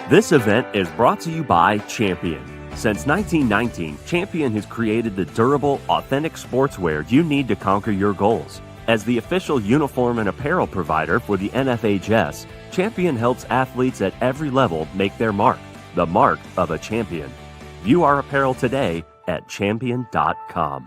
This event is brought to you by Champion. Since 1919, Champion has created the durable, authentic sportswear you need to conquer your goals. As the official uniform and apparel provider for the NFHS, Champion helps athletes at every level make their mark, the mark of a champion. View our apparel today at champion.com.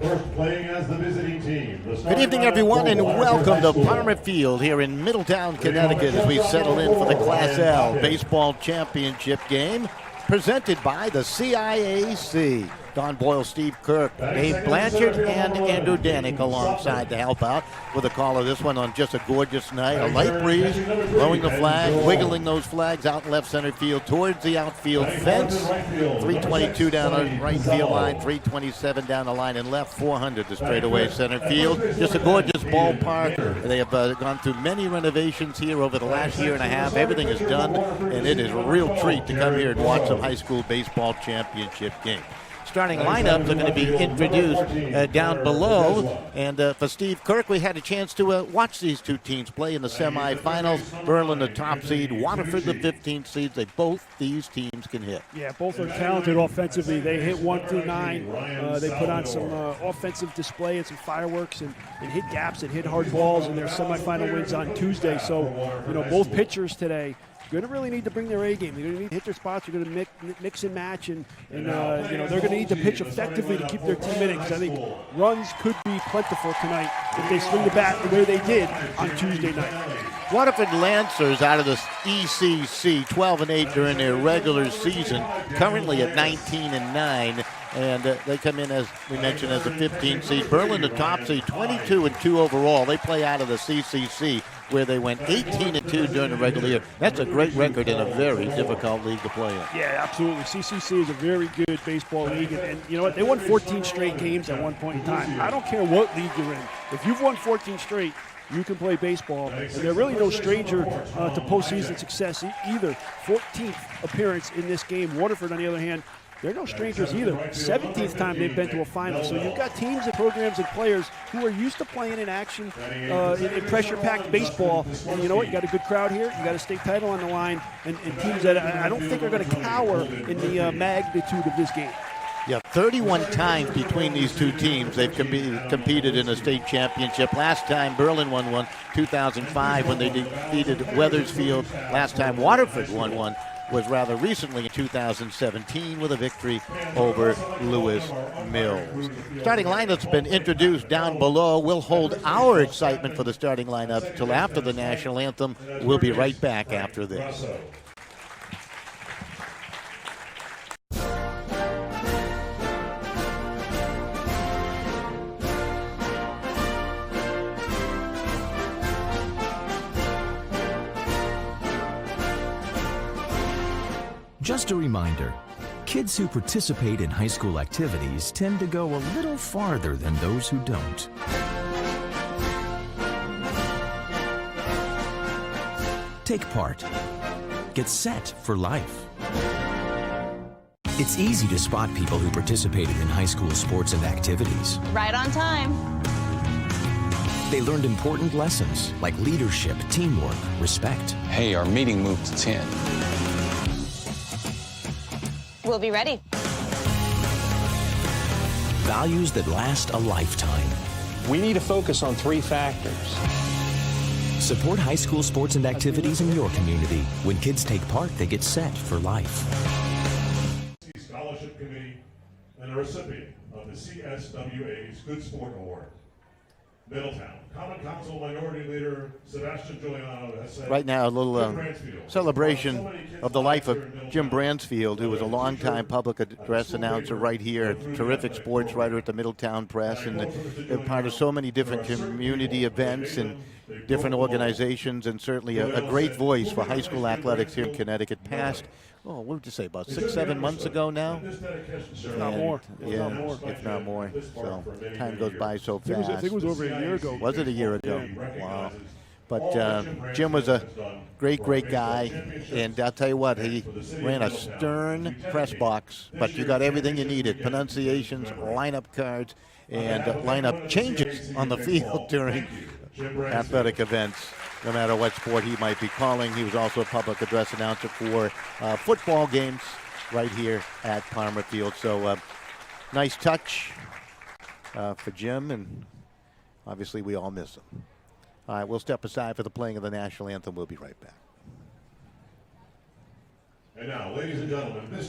First playing as the visiting team. Good evening, everyone, and welcome to Palmer Field here in Middletown, Connecticut, as we settle in for the Class L Baseball Championship game presented by the CIAC. Don Boyle, Steve Kirk, Dave Blanchard, and Andrew Danik alongside to help out with a call of this one on just a gorgeous night. A light breeze, blowing the flag, wiggling those flags out in left center field towards the outfield fence. 322 down the right field line, 327 down the line and left, 400 to straightaway center field. Just a gorgeous ballpark. They have gone through many renovations here over the last year and a half. Everything is done, and it is a real treat to come here and watch some high school baseball championship game. Starting lineups are going to be introduced down below. And for Steve Kirk, we had a chance to watch these two teams play in the semifinals. Berlin, the top seed, Waterford, the 15th seed. These teams can hit. Yeah, both are talented offensively. They hit 1 through 9. They put on some offensive display and some fireworks and hit gaps and hit hard balls in their semifinal wins on Tuesday. So, both pitchers today going to really need to bring their A game. They're going to need to hit their spots. They're going to mix and match, and they're going to need to pitch effectively to keep their team in it. Because I think runs could be plentiful tonight if they swing the bat the way they did on Tuesday night. Waterford Lancers out of the ECC, 12-8 during their regular season, currently at 19-9. And they come in, as we mentioned, as the 15th seed. Berlin, the top seed, 22-2 overall. They play out of the CCC, where they went 18-2 during the regular year. That's a great record in a very difficult league to play in. Yeah, absolutely. CCC is a very good baseball league, and you know what? They won 14 straight games at one point in time. I don't care what league you're in. If you've won 14 straight, you can play baseball, and they're really no stranger to postseason success either. 14th appearance in this game. Waterford, on the other hand, they're no strangers either. 17th time they've been to a final. So you've got teams and programs and players who are used to playing in action, in pressure-packed baseball. And you know what? You got a good crowd here. You got a state title on the line, and teams that I don't think are going to cower in the magnitude of this game. Yeah, 31 times between these two teams they've competed in a state championship. Last time Berlin won one, 2005, when they defeated Weathersfield. Last time Waterford won one was rather recently in 2017 with a victory over Lewis Mills. Starting lineup's been introduced down below. We'll hold our excitement for the starting lineup till after the national anthem. We'll be right back after this. Just a reminder, kids who participate in high school activities tend to go a little farther than those who don't. Take part. Get set for life. It's easy to spot people who participated in high school sports and activities. Right on time. They learned important lessons like leadership, teamwork, respect. Hey, our meeting moved to 10. We'll be ready. Values that last a lifetime. We need to focus on 3 factors. Support high school sports and activities in your community. When kids take part, they get set for life. Scholarship Committee and a recipient of the CSWA's Good Sport Award. Middletown. Common Council Minority Leader Sebastian Giuliano has said. Right now, a little celebration of the life of Jim Bransfield, who was a longtime public address announcer right here, a terrific sports writer at the Middletown Press, and a part of so many different community events and different organizations, and certainly a great voice for high school athletics here in Connecticut. Passed, what would you say, about 6-7 months ago now? If not more. Yeah, if not more. So time goes by so fast. I think it was over a year ago. Was it a year ago? Wow. But Jim was a great, great guy, and I'll tell you what, he ran a stern press box, but you got everything you needed, pronunciations, lineup cards, and lineup changes on the field during athletic events, no matter what sport he might be calling. He was also a public address announcer for football games right here at Palmer Field. So nice touch for Jim, and obviously we all miss him. All right, we'll step aside for the playing of the national anthem. We'll be right back. And now, ladies and gentlemen, this...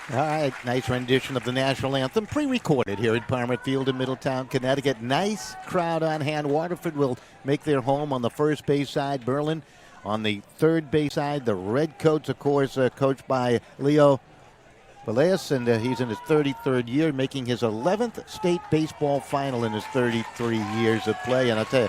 All right, nice rendition of the national anthem, pre-recorded here at Palmer Field in Middletown, Connecticut. Nice crowd on hand. Waterford will make their home on the first base side. Berlin on the third base side. The Redcoats, of course, coached by Leo Valeas, and he's in his 33rd year, making his 11th state baseball final in his 33 years of play. And I'll tell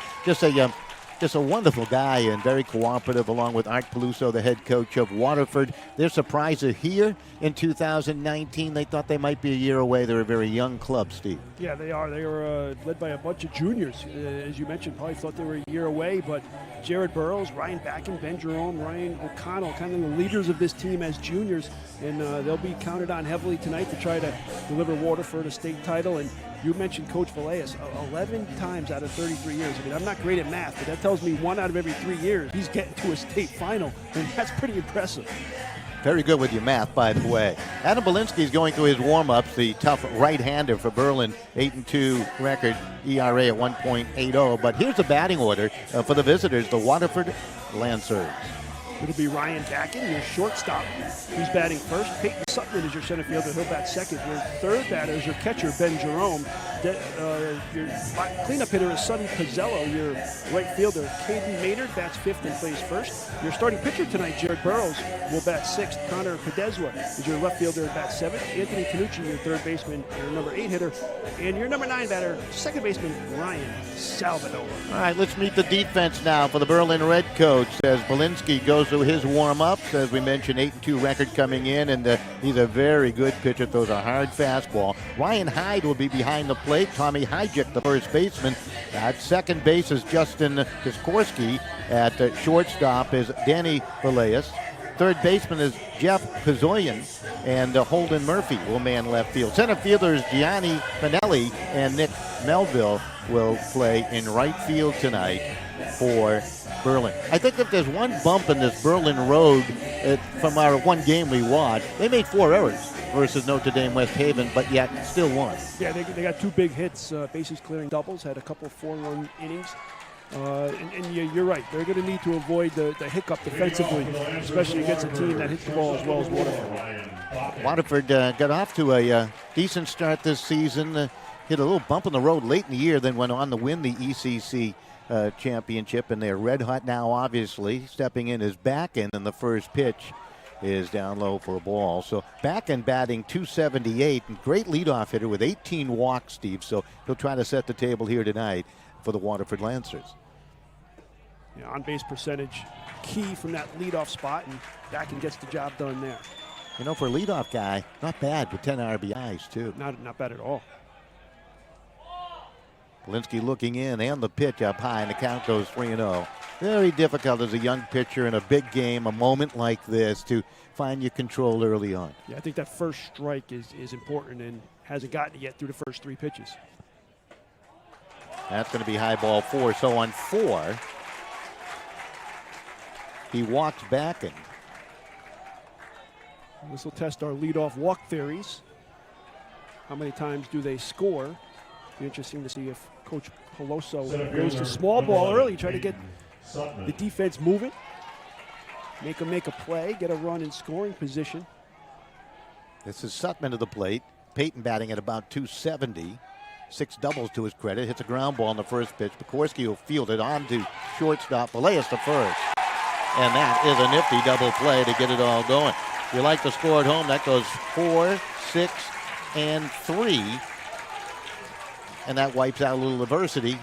you, just a wonderful guy and very cooperative, along with Art Peluso, the head coach of Waterford. Their surprise are here in 2019. They thought they might be a year away. They're a very young club, Steve. Yeah, they are. They were led by a bunch of juniors. As you mentioned, probably thought they were a year away, but Jared Burrows, Ryan Backen, Ben Jerome, Ryan O'Connell, kind of the leaders of this team as juniors, and they'll be counted on heavily tonight to try to deliver Waterford a state title. And you mentioned Coach Valeas, 11 times out of 33 years. I mean, I'm not great at math, but that tells me 1 out of every 3 years he's getting to a state final, and that's pretty impressive. Very good with your math, by the way. Adam Belinsky is going through his warm-ups, the tough right-hander for Berlin, 8-2 record, ERA at 1.80. But here's the batting order for the visitors, the Waterford Lancers. It'll be Ryan Backen, your shortstop. He's batting first. Peyton Sutton is your center fielder. He'll bat second. Your third batter is your catcher, Ben Jerome. Your cleanup hitter is Sonny Pizzello. Your right fielder, Caden Maynard, bats fifth and plays first. Your starting pitcher tonight, Jared Burrows, will bat sixth. Connor Pedezwa is your left fielder and bats seventh. Anthony Canucci, your third baseman, your number 8 hitter. And your number 9 batter, second baseman, Ryan Salvador. All right, let's meet the defense now for the Berlin Redcoats as Belinsky goes through his warm-ups. As we mentioned, 8-2 record coming in, and he's a very good pitcher, throws a hard fastball. Ryan Hyde will be behind the plate. Tommy Hyjic, the first baseman. At second base is Justin Piskorski. At shortstop is Danny Valeas. Third baseman is Jeff Pizoyan, and Holden Murphy will man left field. Center fielders Gianni Pinelli and Nick Melville will play in right field tonight for Berlin. I think if there's one bump in this Berlin road from our one game we watched, they made 4 errors versus Notre Dame West Haven, but yet still won. Yeah, they got 2 big hits, bases clearing doubles, had a couple 4-run innings. And you're right. They're going to need to avoid the hiccup defensively, especially against a team that hits the ball as well as Waterford. Waterford got off to a decent start this season, hit a little bump in the road late in the year, then went on to win the ECC championship, and they're red hot now, obviously. Stepping in is Backen, and the first pitch is down low for a ball. So Backen batting .278, and great leadoff hitter with 18 walks, Steve. So he'll try to set the table here tonight for the Waterford Lancers. Yeah, on-base percentage key from that leadoff spot, and Backen gets the job done there. You know, for a leadoff guy, not bad with 10 RBIs, too. Not bad at all. Polinsky looking in, and the pitch up high, and the count goes 3-0. Very difficult as a young pitcher in a big game, a moment like this, to find your control early on. Yeah, I think that first strike is important and hasn't gotten it yet through the first 3 pitches. That's going to be high ball 4. So on 4, he walks back, and this will test our leadoff walk theories. How many times do they score? Be interesting to see if Coach Peloso goes to small ball early, try to get the defense moving, make them make a play, get a run in scoring position. This is Sutman to the plate. Peyton batting at about 270. 6 doubles to his credit. Hits a ground ball in the first pitch. Pekorski will field it on to shortstop. Villegas to first. And that is a nifty double play to get it all going. If you like to score at home, that goes 4, 6, and 3. And that wipes out a little adversity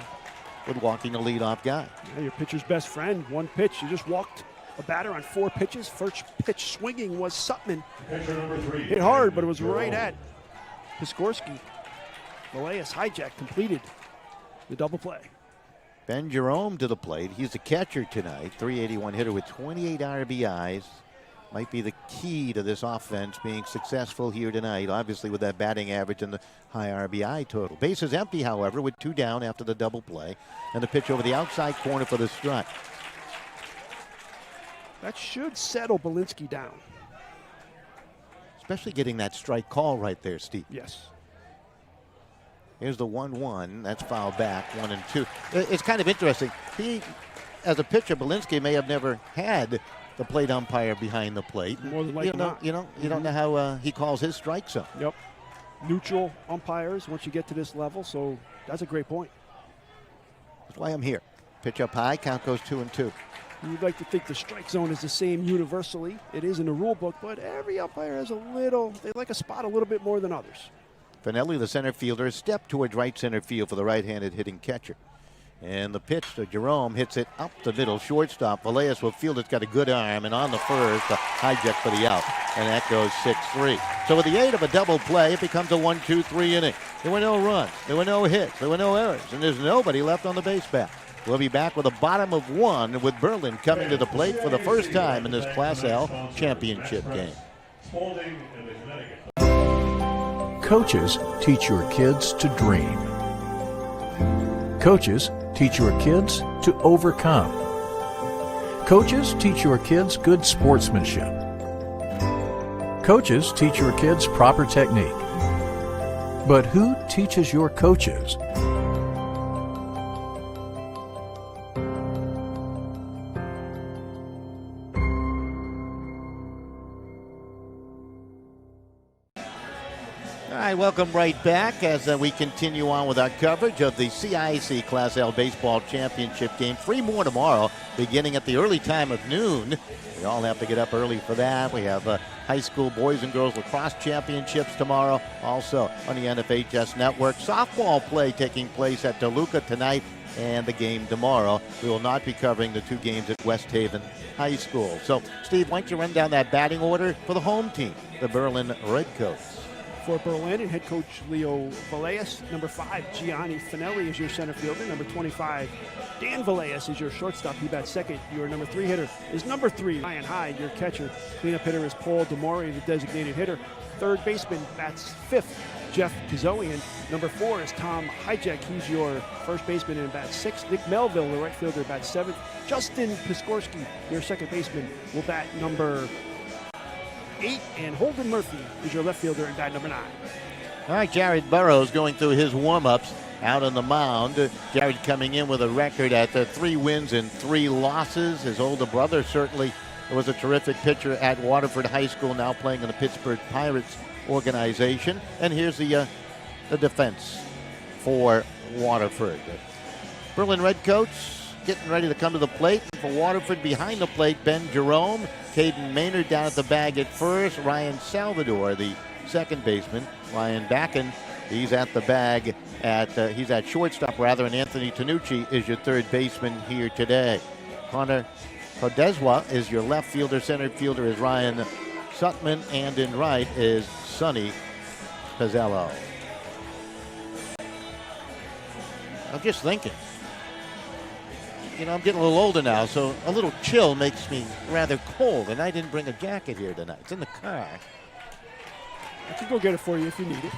with walking the leadoff guy. Yeah, your pitcher's best friend. 1 pitch. You just walked a batter on 4 pitches. First pitch swinging was Sutman. Hit hard, but it was right at Piskorski. Villegas hijack completed the double play. Ben Jerome to the plate. He's the catcher tonight. 381 hitter with 28 RBIs. Might be the key to this offense being successful here tonight, obviously with that batting average and the high RBI total. Bases empty, however, with 2 down after the double play. And the pitch over the outside corner for the strike. That should settle Polinsky down. Especially getting that strike call right there, Steve. Yes. Here's the 1-1. That's fouled back, 1-2. It's kind of interesting. He, as a pitcher, Polinsky may have never had the plate umpire behind the plate. More than likely not. You don't know how he calls his strike zone. Yep. Neutral umpires once you get to this level, so that's a great point. That's why I'm here. Pitch up high, count goes 2-2. You'd like to think the strike zone is the same universally. It is in the rule book, but every umpire has they like a spot a little bit more than others. Finelli, the center fielder, stepped towards right center field for the right-handed hitting catcher. And the pitch to Jerome hits it up the middle. Shortstop. Villegas will field it's got a good arm. And on the first, a hijack for the out. And that goes 6-3. So with the aid of a double play, it becomes a 1-2-3 inning. There were no runs. There were no hits. There were no errors. And there's nobody left on the base path. We'll be back with a bottom of 1 with Berlin coming to the plate for the first time in this Class L championship game. Coaches teach your kids to dream. Coaches teach your kids to overcome. Coaches teach your kids good sportsmanship. Coaches teach your kids proper technique. But who teaches your coaches? All right, welcome right back as we continue on with our coverage of the CIC Class L Baseball Championship game. 3 more tomorrow, beginning at the early time of noon. We all have to get up early for that. We have high school boys and girls lacrosse championships tomorrow, also on the NFHS network. Softball play taking place at DeLuca tonight and the game tomorrow. We will not be covering the 2 games at West Haven High School. So, Steve, why don't you run down that batting order for the home team, the Berlin Redcoats? For Berlin and head coach Leo Villegas, number 5, Gianni Finelli is your center fielder. Number 25, Dan Villegas is your shortstop. He bats second. Your number 3 hitter is number 3, Ryan Hyde. Your catcher, cleanup hitter is Paul DeMori, the designated hitter. Third baseman bats 5th, Jeff Kazoian. Number 4 is Tom Hijack. He's your first baseman and bats 6th. Nick Melville, the right fielder, bats 7th. Justin Piskorski, your second baseman, will bat number 8, and Holden Murphy is your left fielder and bat number 9. All right, Jared Burrows going through his warm-ups out on the mound. Jared coming in with a record at 3 wins and 3 losses. His older brother certainly was a terrific pitcher at Waterford High School, now playing in the Pittsburgh Pirates organization. And here's the defense for Waterford. Berlin Redcoats getting ready to come to the plate. For Waterford, behind the plate, Ben Jerome. Caden Maynard down at the bag at first. Ryan Salvador, the second baseman. Ryan Backen, he's at the bag he's at shortstop rather, and Anthony Tanucci is your third baseman here today. Connor Codeswa is your left fielder. Center fielder is Ryan Sutman, and in right is Sonny Pizzello. I'm just thinking. You know, I'm getting a little older now, so a little chill makes me rather cold, and I didn't bring a jacket here tonight. It's in the car. I can go get it for you if you need it.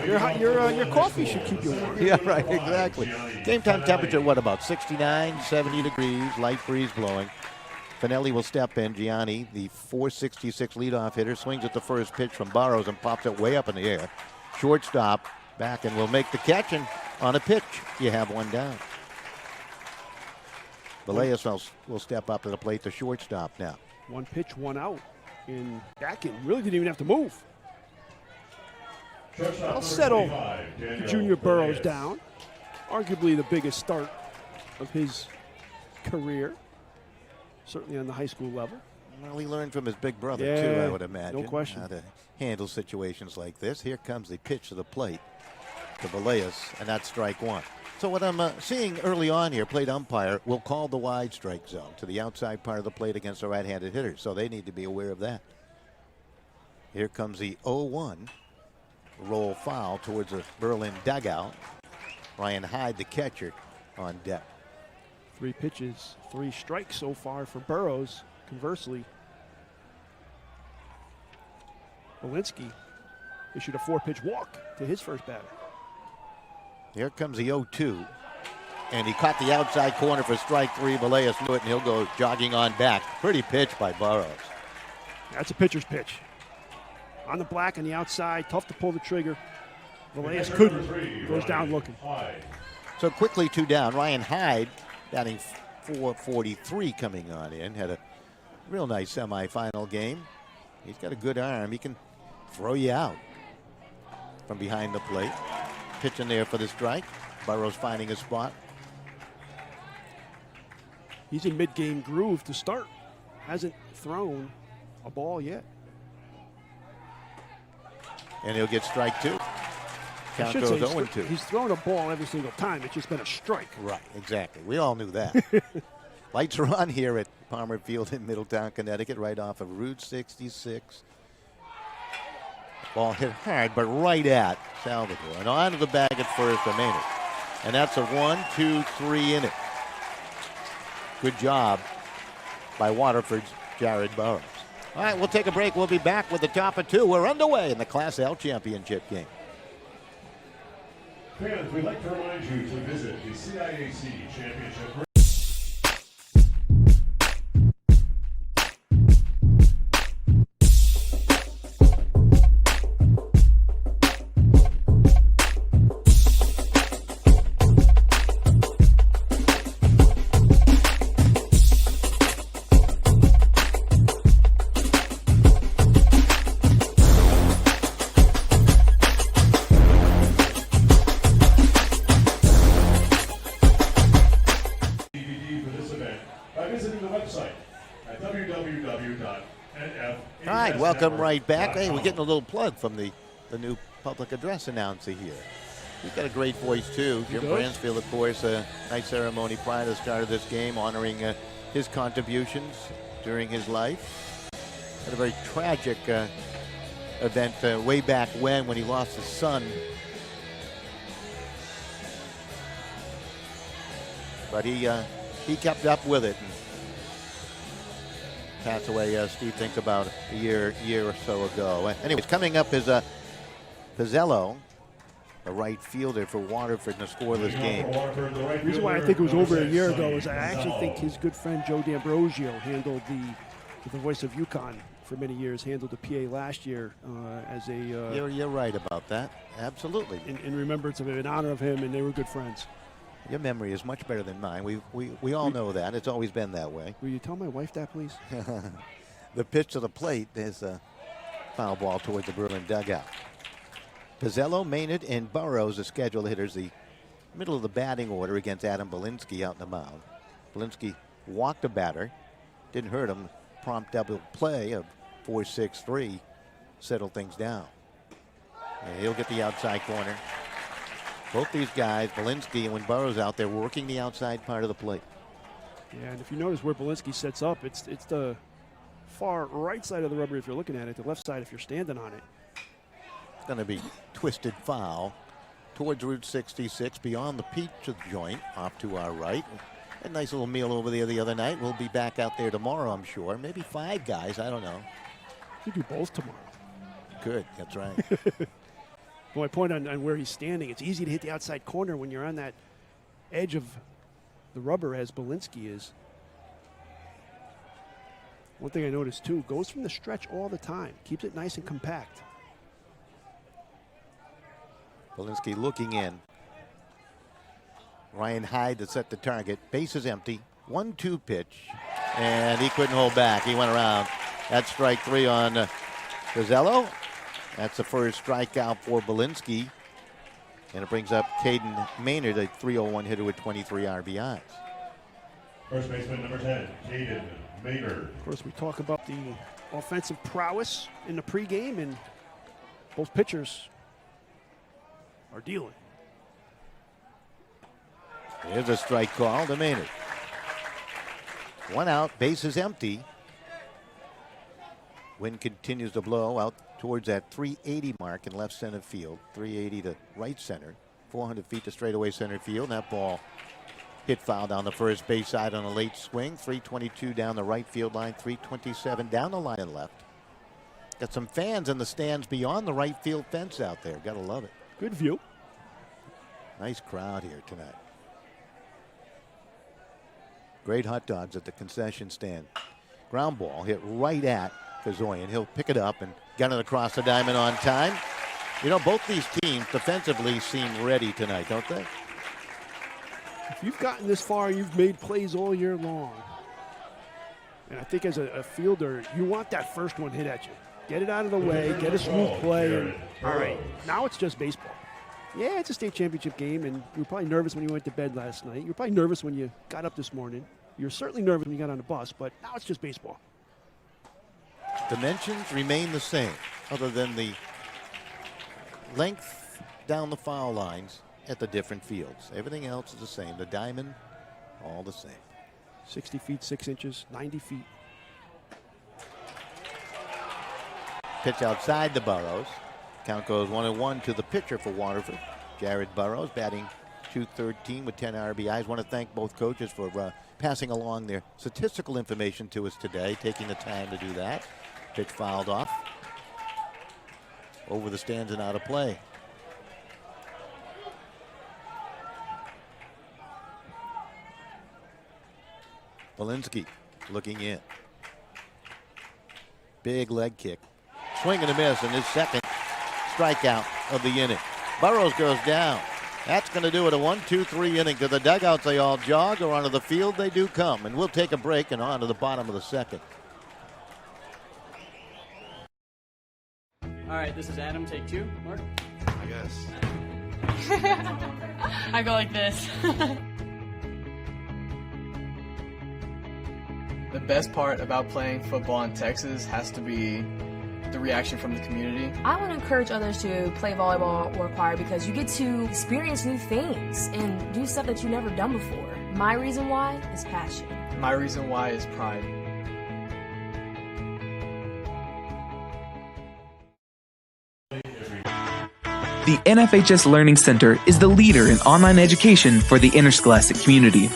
Your coffee should keep you warm. Yeah, right, exactly. Game time temperature, what, about 69, 70 degrees, light breeze blowing. Finelli will step in. Gianni, the .466 leadoff hitter, swings at the first pitch from Burrows and pops it way up in the air. Shortstop back and will make the catch, and on a pitch, you have one down. Villegas will step up to the plate, the shortstop now. One pitch, one out. And Backen really didn't even have to move. I'll settle Junior Burrows down. Arguably the biggest start of his career. Certainly on the high school level. Well, he learned from his big brother, too, I would imagine. No question. How to handle situations like this. Here comes the pitch to the plate to Villegas, and that's strike one. So what I'm seeing early on here, plate umpire will call the wide strike zone to the outside part of the plate against the right-handed hitter, so they need to be aware of that. Here comes the 0-1. Roll foul towards the Berlin dugout. Ryan Hyde, the catcher, on deck. 3 pitches, 3 strikes so far for Burrows. Conversely, Walensky issued a 4-pitch walk to his first batter. Here comes the 0-2. And he caught the outside corner for strike 3. Villegas knew it, and he'll go jogging on back. Pretty pitch by Burrows. That's a pitcher's pitch. On the black on the outside, tough to pull the trigger. Villegas couldn't. Goes down looking. So quickly 2 down. Ryan Hyde batting .443 coming on in. Had a real nice semifinal game. He's got a good arm. He can throw you out from behind the plate. Pitching there for the strike. Burrows finding a spot. He's in mid-game groove to start. Hasn't thrown a ball yet. And he'll get strike 2. Count goes 0-2. He's thrown a ball every single time. It's just been a strike. Right, exactly. We all knew that. Lights are on here at Palmer Field in Middletown, Connecticut, right off of Route 66. Ball hit hard, but right at Salvador. And on to the bag at first for Maynard. And that's a 1-2-3 inning. Good job by Waterford's Jared Burrows. All right, we'll take a break. We'll be back with the top of 2. We're underway in the Class L championship game. Fans, we'd like to remind you to visit the CIAC Championship. Welcome right back. Hey, we're getting a little plug from the new public address announcer here. He's got a great voice, too. Jim Bransfield, of course, a nice ceremony prior to the start of this game, honoring his contributions during his life. Had a very tragic event way back when he lost his son. But he kept up with it. And passed away, Steve thinks, about a year or so ago. Anyways, coming up is Pizzello, the right fielder for Waterford in a scoreless game. The reason why I think it was over a year ago is I actually think his good friend Joe D'Ambrosio handled the voice of UConn for many years, handled the PA last year as a... You're right about that. Absolutely. In remembrance of him, in honor of him, and they were good friends. Your memory is much better than mine. We all know that. It's always been that way. Will you tell my wife that, please? The pitch to the plate is a foul ball towards the Berlin dugout. Pizzello, Maynard, and Burrows, the scheduled hitters, the middle of the batting order against Adam Belinsky out in the mound. Belinsky walked a batter, didn't hurt him. Prompt double play of 4-6-3 settled things down. And he'll get the outside corner. Both these guys, Belinsky and when Burrows out there, working the outside part of the plate. Yeah, and if you notice where Belinsky sets up, it's the far right side of the rubber if you're looking at it, the left side if you're standing on it. It's going to be twisted foul. towards Route 66 beyond the Pizza Joint off to our right. A nice little meal over there the other night. We'll be back out there tomorrow, I'm sure. Maybe 5 guys, I don't know. You do both tomorrow. Good, that's right. Well, my point on where he's standing, it's easy to hit the outside corner when you're on that edge of the rubber as Belinsky is. One thing I noticed too, goes from the stretch all the time. Keeps it nice and compact. Belinsky looking in. Ryan Hyde to set the target. Base is empty. 1-2 pitch. And he couldn't hold back. He went around. That's strike 3 on Gazzello. That's the first strikeout for Belinsky. And it brings up Caden Maynard, a 301 hitter with 23 RBIs. First baseman number 10, Caden Maynard. Of course, we talk about the offensive prowess in the pregame, and both pitchers are dealing. Here's a strike call to Maynard. 1 out, base is empty. Wind continues to blow out towards that 380 mark in left center field. 380 to right center. 400 feet to straightaway center field. And that ball hit foul down the first base side on a late swing. 322 down the right field line. 327 down the line and left. Got some fans in the stands beyond the right field fence out there. Gotta love it. Good view. Nice crowd here tonight. Great hot dogs at the concession stand. Ground ball hit right at Kazoyan. He'll pick it up and gun it across the diamond on time. You know, both these teams defensively seem ready tonight, don't they? If you've gotten this far, you've made plays all year long. And I think as a fielder, you want that first one hit at you. Get it out of the way, get a smooth play. And, all right, now it's just baseball. Yeah, it's a state championship game, and you were probably nervous when you went to bed last night. You were probably nervous when you got up this morning. You were certainly nervous when you got on the bus, but now it's just baseball. Dimensions remain the same, other than the length down the foul lines at the different fields. Everything else is the same. The diamond, all the same. 60 feet, 6 inches, 90 feet. Pitch outside the Burrows. Count goes 1-1 to the pitcher for Waterford. Jared Burrows batting .213 with 10 RBIs. Want to thank both coaches for passing along their statistical information to us today, taking the time to do that. Pitch fouled off. Over the stands and out of play. Belinsky looking in. Big leg kick. Swing and a miss in his second strikeout of the inning. Burrows goes down. That's going to do it, a 1-2-3 inning. To the dugouts they all jog, or onto the field they do come. And we'll take a break and on to the bottom of the second. All right, this is Adam, take 2. Mark? I guess. I go like this. The best part about playing football in Texas has to be the reaction from the community. I want to encourage others to play volleyball or choir because you get to experience new things and do stuff that you've never done before. My reason why is passion. My reason why is pride. The NFHS Learning Center is the leader in online education for the interscholastic community.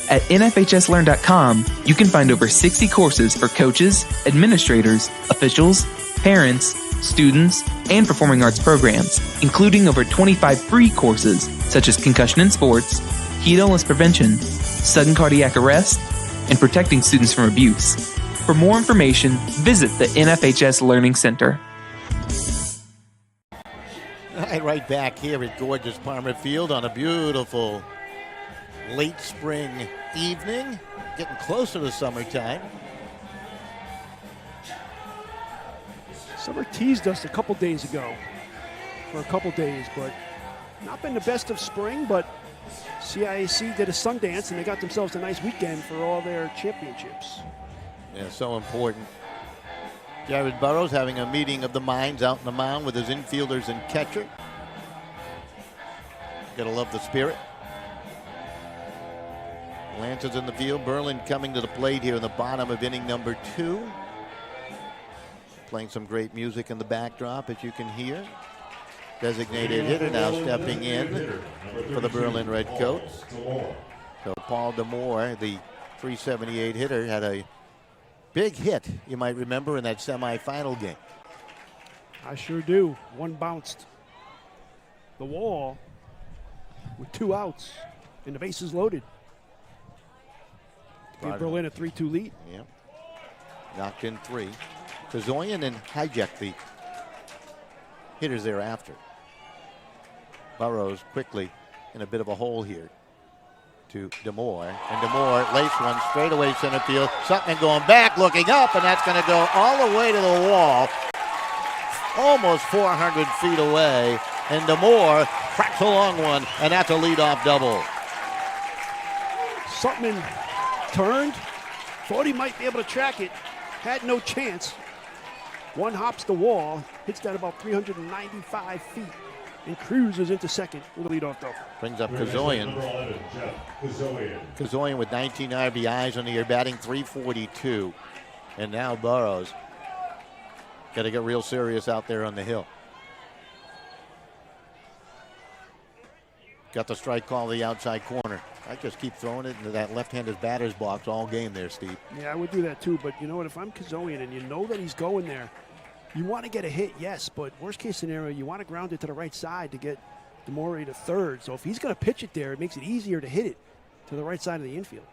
At nfhslearn.com, you can find over 60 courses for coaches, administrators, officials, parents, students, and performing arts programs, including over 25 free courses such as concussion in sports, heat illness prevention, sudden cardiac arrest, and protecting students from abuse. For more information, visit the NFHS Learning Center. Right back here at gorgeous Palmer Field on a beautiful late spring evening, getting closer to summertime. Summer teased us a couple days ago, for a couple days, but not been the best of spring, but CIAC did a Sundance and they got themselves a nice weekend for all their championships. Yeah, so important. Jared Burrows having a meeting of the minds out in the mound with his infielders and catcher. Gotta love the spirit. Lance is in the field. Berlin coming to the plate here in the bottom of inning number 2. Playing some great music in the backdrop, as you can hear. designated hitter now stepping in for the Berlin Redcoats. So Paul Demore, the 378 hitter, had a big hit, you might remember, in that semifinal game. I sure do. One bounced the wall with 2 outs and the bases loaded. Gave Berlin a 3-2 lead. Yep. Knocked in 3. Kazoyan and Hijack, the hitters thereafter. Burrows quickly in a bit of a hole here to Demore. And Demore laced one straight away center field. Sutton going back, looking up, and that's going to go all the way to the wall. Almost 400 feet away. And Demore cracks a long one, and that's a leadoff double. Sutton turned, thought he might be able to track it, had no chance. One hops the wall, hits that about 395 feet, and cruises into second with a leadoff double. Brings up Kazoyan. Kazoyan with 19 RBIs on the year, batting .342. And now Burrows. Got to get real serious out there on the hill. Got the strike call to the outside corner. I just keep throwing it into that left-handed batter's box all game there, Steve. Yeah, I would do that too, but you know what? If I'm Kazoyan and you know that he's going there, you want to get a hit, yes, but worst case scenario, you want to ground it to the right side to get Demore to third. So if he's going to pitch it there, it makes it easier to hit it to the right side of the infield.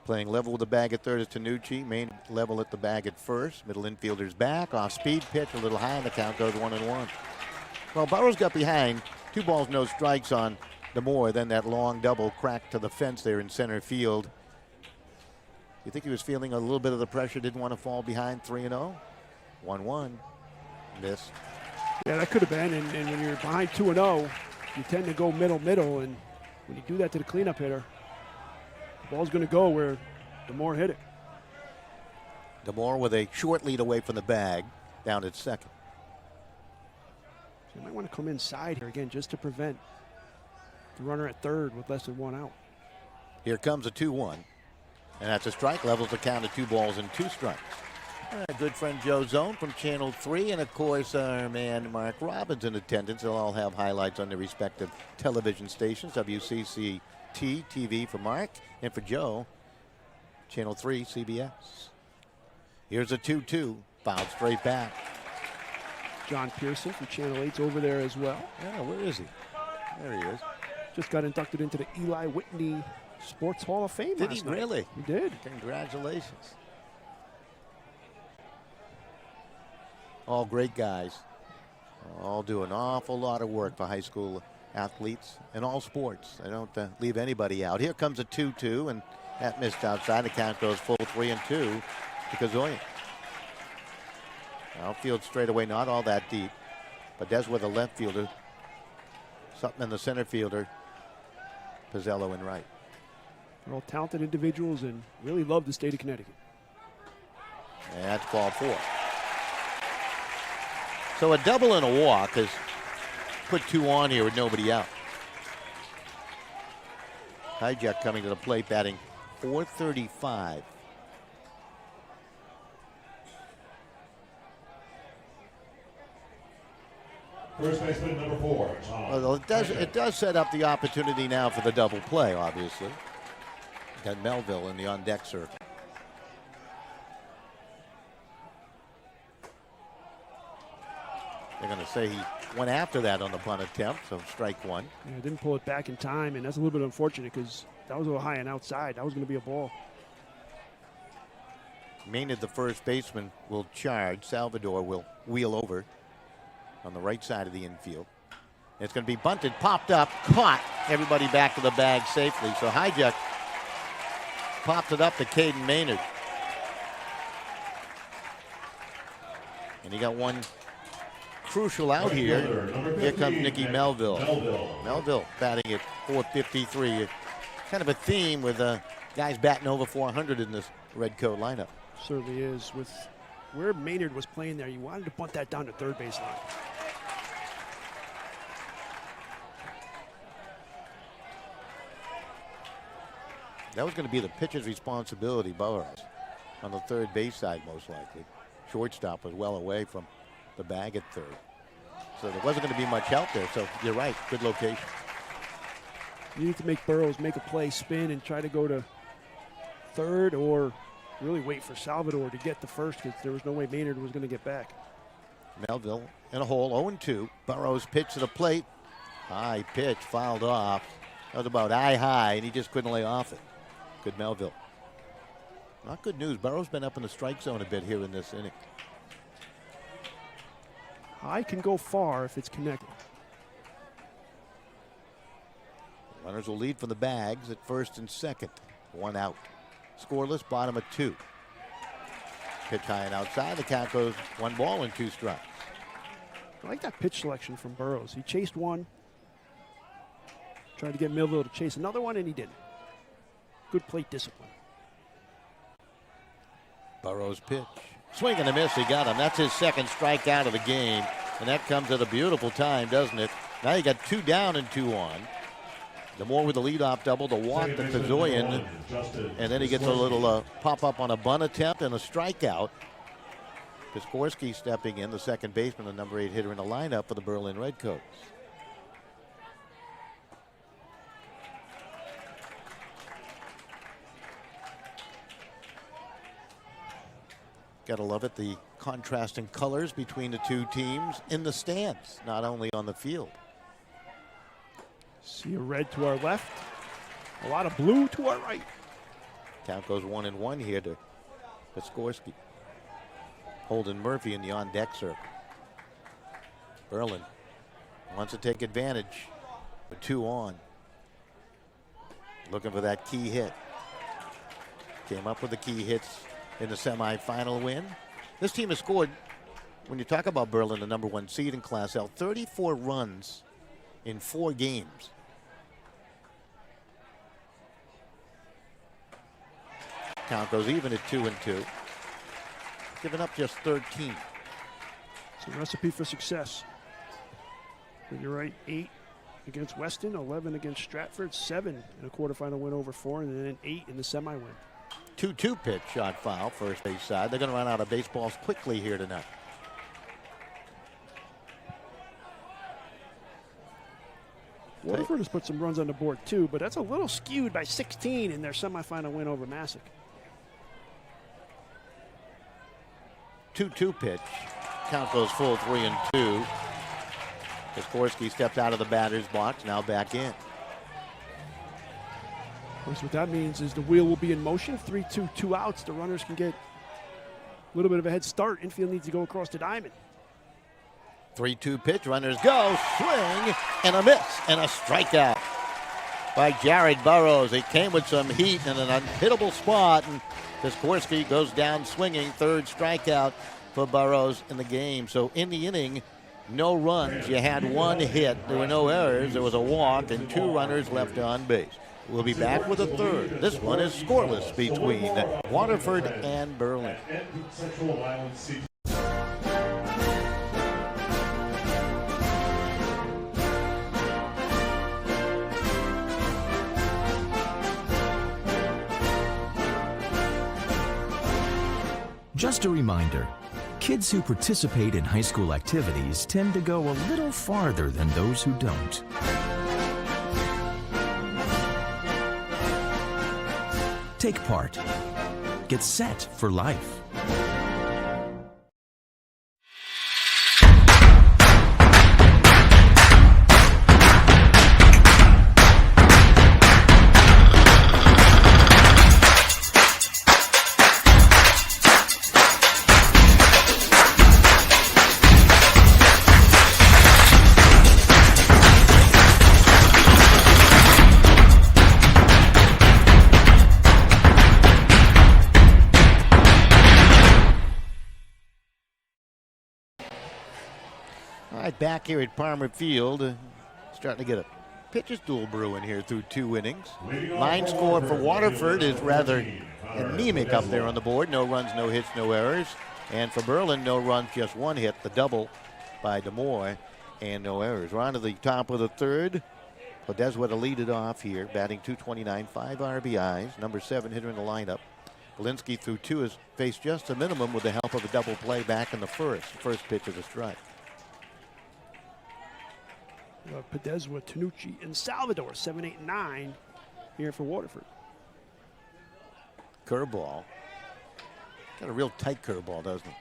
Playing level with the bag at third is Tanucci. Main level at the bag at first. Middle infielder's back. Off speed pitch, a little high, and the count goes 1-1. Well, Burrows got behind. 2 balls, no strikes on Demore. Then that long double crack to the fence there in center field. You think he was feeling a little bit of the pressure, didn't want to fall behind 3-0? 1-1. Miss. Yeah, that could have been. And when you're behind 2-0, you tend to go middle. And when you do that to the cleanup hitter, the ball's going to go where Demore hit it. Demore with a short lead away from the bag, down at second. So you might want to come inside here again just to prevent the runner at third with less than 1 out. Here comes a 2-1. And that's a strike. Levels the count at 2 balls and 2 strikes. Good friend Joe Zone from Channel 3. And, of course, our man Mark Robbins in attendance. They'll all have highlights on their respective television stations. WCCT TV for Mark. And for Joe, Channel 3 CBS. Here's a 2-2. Fouled straight back. John Pearson from Channel 8's over there as well. Yeah, where is he? There he is. Just got inducted into the Eli Whitney Sports Hall of Fame. Did he really? He did. Congratulations. All great guys. All do an awful lot of work for high school athletes in all sports. They don't leave anybody out. Here comes a 2-2, and that missed outside. The count goes full 3-2 to Kazoyan. Outfield straightaway, not all that deep, but that's where the left fielder, something in the center fielder, Pizzello in right. They're all talented individuals and really love the state of Connecticut. And that's ball 4. So a double and a walk has put 2 on here with nobody out. Hijack coming to the plate, batting .435. First baseman number 4, Tom. Well, it does set up the opportunity now for the double play, obviously. Got Melville in the on-deck circle. They're going to say he went after that on the punt attempt, so strike 1. Yeah, didn't pull it back in time, and that's a little bit unfortunate because that was a little high and outside. That was going to be a ball. Maynard, the first baseman, will charge. Salvador will wheel over on the right side of the infield. It's going to be bunted, popped up, caught. Everybody back to the bag safely. So Hijack popped it up to Caden Maynard. And he got one crucial out here. Here comes Nicky Melville. Melville batting at .453. Kind of a theme with guys batting over .400 in this red coat lineup. Certainly is. With where Maynard was playing there, you wanted to bunt that down to third base line. That was going to be the pitcher's responsibility, Burrows, on the third base side most likely. Shortstop was well away from the bag at third. so there wasn't going to be much help there. So you're right, good location. You need to make Burrows make a play, spin, and try to go to third, or really wait for Salvador to get the first, because there was no way Maynard was going to get back. Melville in a hole, 0-2. Burrows pitch to the plate. High pitch, fouled off. That was about eye-high, and he just couldn't lay off it. Good Melville. Not good news. Burrows been up in the strike zone a bit here in this inning. High can go far if it's connected. Runners will lead from the bags at first and second. 1 out. Scoreless, bottom of 2. Pitch high and outside. The count goes 1 ball and 2 strikes. I like that pitch selection from Burrows. He chased one, tried to get Melville to chase another one, and he didn't. Good plate discipline. Burrows pitch. Swing and a miss. He got him. That's his second strikeout of the game. And that comes at a beautiful time, doesn't it? Now you got 2 down and 2 on. Demore with the leadoff double, the walk to Kazoyan, and then he gets a little pop-up on a bunt attempt and a strikeout. Piskorski stepping in, the second baseman, the number 8 hitter in the lineup for the Berlin Redcoats. Gotta love it, the contrasting colors between the two teams in the stands, not only on the field. See a red to our left, a lot of blue to our right. Count goes 1-1 here to Piskorski. Holden Murphy in the on-deck circle. Berlin wants to take advantage with 2 on. Looking for that key hit. Came up with the key hits in the semifinal win. This team has scored, when you talk about Berlin, the number 1 seed in Class L, 34 runs in 4 games. Count goes even at 2-2. Giving up just 13. It's a recipe for success. And you're right, 8 against Weston, 11 against Stratford, 7 in a quarterfinal win over 4, and then an 8 in the semi win. 2-2 pitch, shot foul, first base side. They're going to run out of baseballs quickly here tonight. Waterford has put some runs on the board too, but that's a little skewed by 16 in their semifinal win over Massac. 2-2 pitch. Count goes full 3-2. Piskorski stepped out of the batter's box, now back in. Of course, what that means is the wheel will be in motion. 3-2, 2 outs. The runners can get a little bit of a head start. Infield needs to go across the diamond. 3-2 pitch, runners go, swing, and a miss, and a strikeout by Jared Burrows. He came with some heat in an unhittable spot, and Piskorski goes down swinging, third strikeout for Burrows in the game. So in the inning, no runs. You had 1 hit. There were no errors. There was a walk and 2 runners left on base. We'll be back with a third. This one is scoreless between Waterford and Berlin. Just a reminder, kids who participate in high school activities tend to go a little farther than those who don't. Take part. Get set for life. Back here at Palmer Field, starting to get a pitcher's duel brewing here through 2 innings. Line score for Waterford is rather anemic up there on the board. No runs, no hits, no errors. And for Berlin, no runs, just 1 hit, the double by Demore, and no errors. We're on to the top of the third. Podeswa to lead it off here, batting .229, 5 RBIs, number 7 hitter in the lineup. Belinsky through 2 has faced just a minimum with the help of a double play back in the first. First pitch is a strike. Pedezwa, Tanucci, and Salvador, 7, 8, 9 here for Waterford. Curveball. Got a real tight curveball, doesn't it?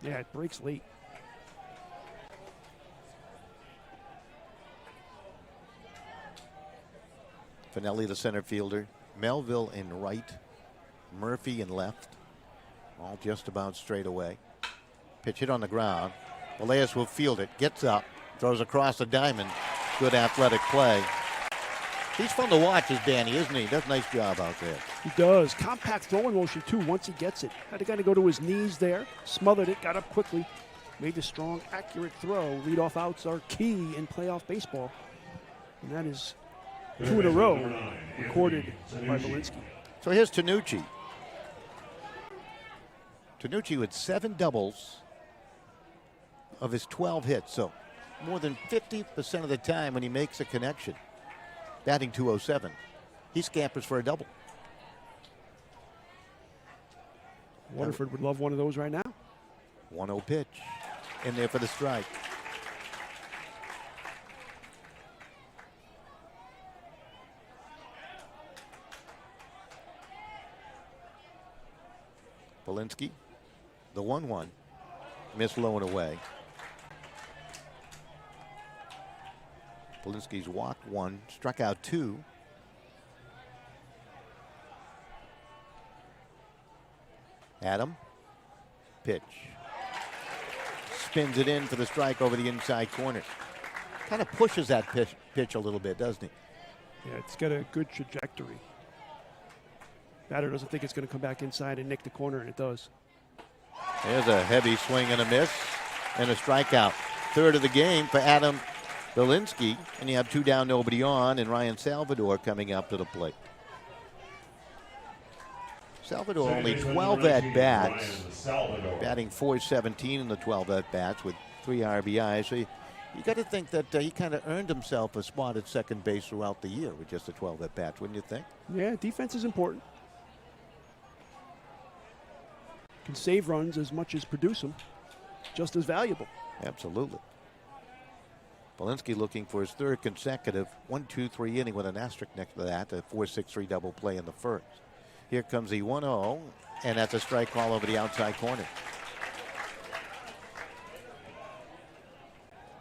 Yeah, it breaks late. Finelli, the center fielder. Melville in right. Murphy in left. All just about straight away. Pitch hit on the ground. Elias will field it. Gets up. Throws across the diamond. Good athletic play. He's fun to watch, is Danny, isn't he? Does a nice job out there. He does. Compact throwing motion, too, once he gets it. Had to kind of go to his knees there. Smothered it. Got up quickly. Made the strong, accurate throw. Leadoff outs are key in playoff baseball. And that is 2 in a row recorded by Belinsky. So here's Tanucci. Tanucci with 7 doubles of his 12 hits. So more than 50% of the time when he makes a connection, batting .207, he scampers for a double. Waterford would love one of those right now. 1-0 pitch in there for the strike. Belinsky, the 1-1, missed low and away. Belinsky's walked 1, struck out 2. Adam, pitch. Spins it in for the strike over the inside corner. Kind of pushes that pitch a little bit, doesn't he? Yeah, it's got a good trajectory. Batter doesn't think it's going to come back inside and nick the corner, and it does. There's a heavy swing and a miss and a strikeout. Third of the game for Adam Belinsky, and you have 2 down, nobody on, and Ryan Salvador coming up to the plate. Salvador only 12 at-bats, batting .417 in the 12 at-bats with 3 RBIs. So you got to think that he kind of earned himself a spot at second base throughout the year with just the 12 at-bats, wouldn't you think? Yeah, defense is important. Can save runs as much as produce them. Just as valuable. Absolutely. Belinsky looking for his 3rd consecutive 1-2-3 inning with an asterisk next to that, a 4-6-3 double play in the first. Here comes the 1-0, and that's a strike call over the outside corner.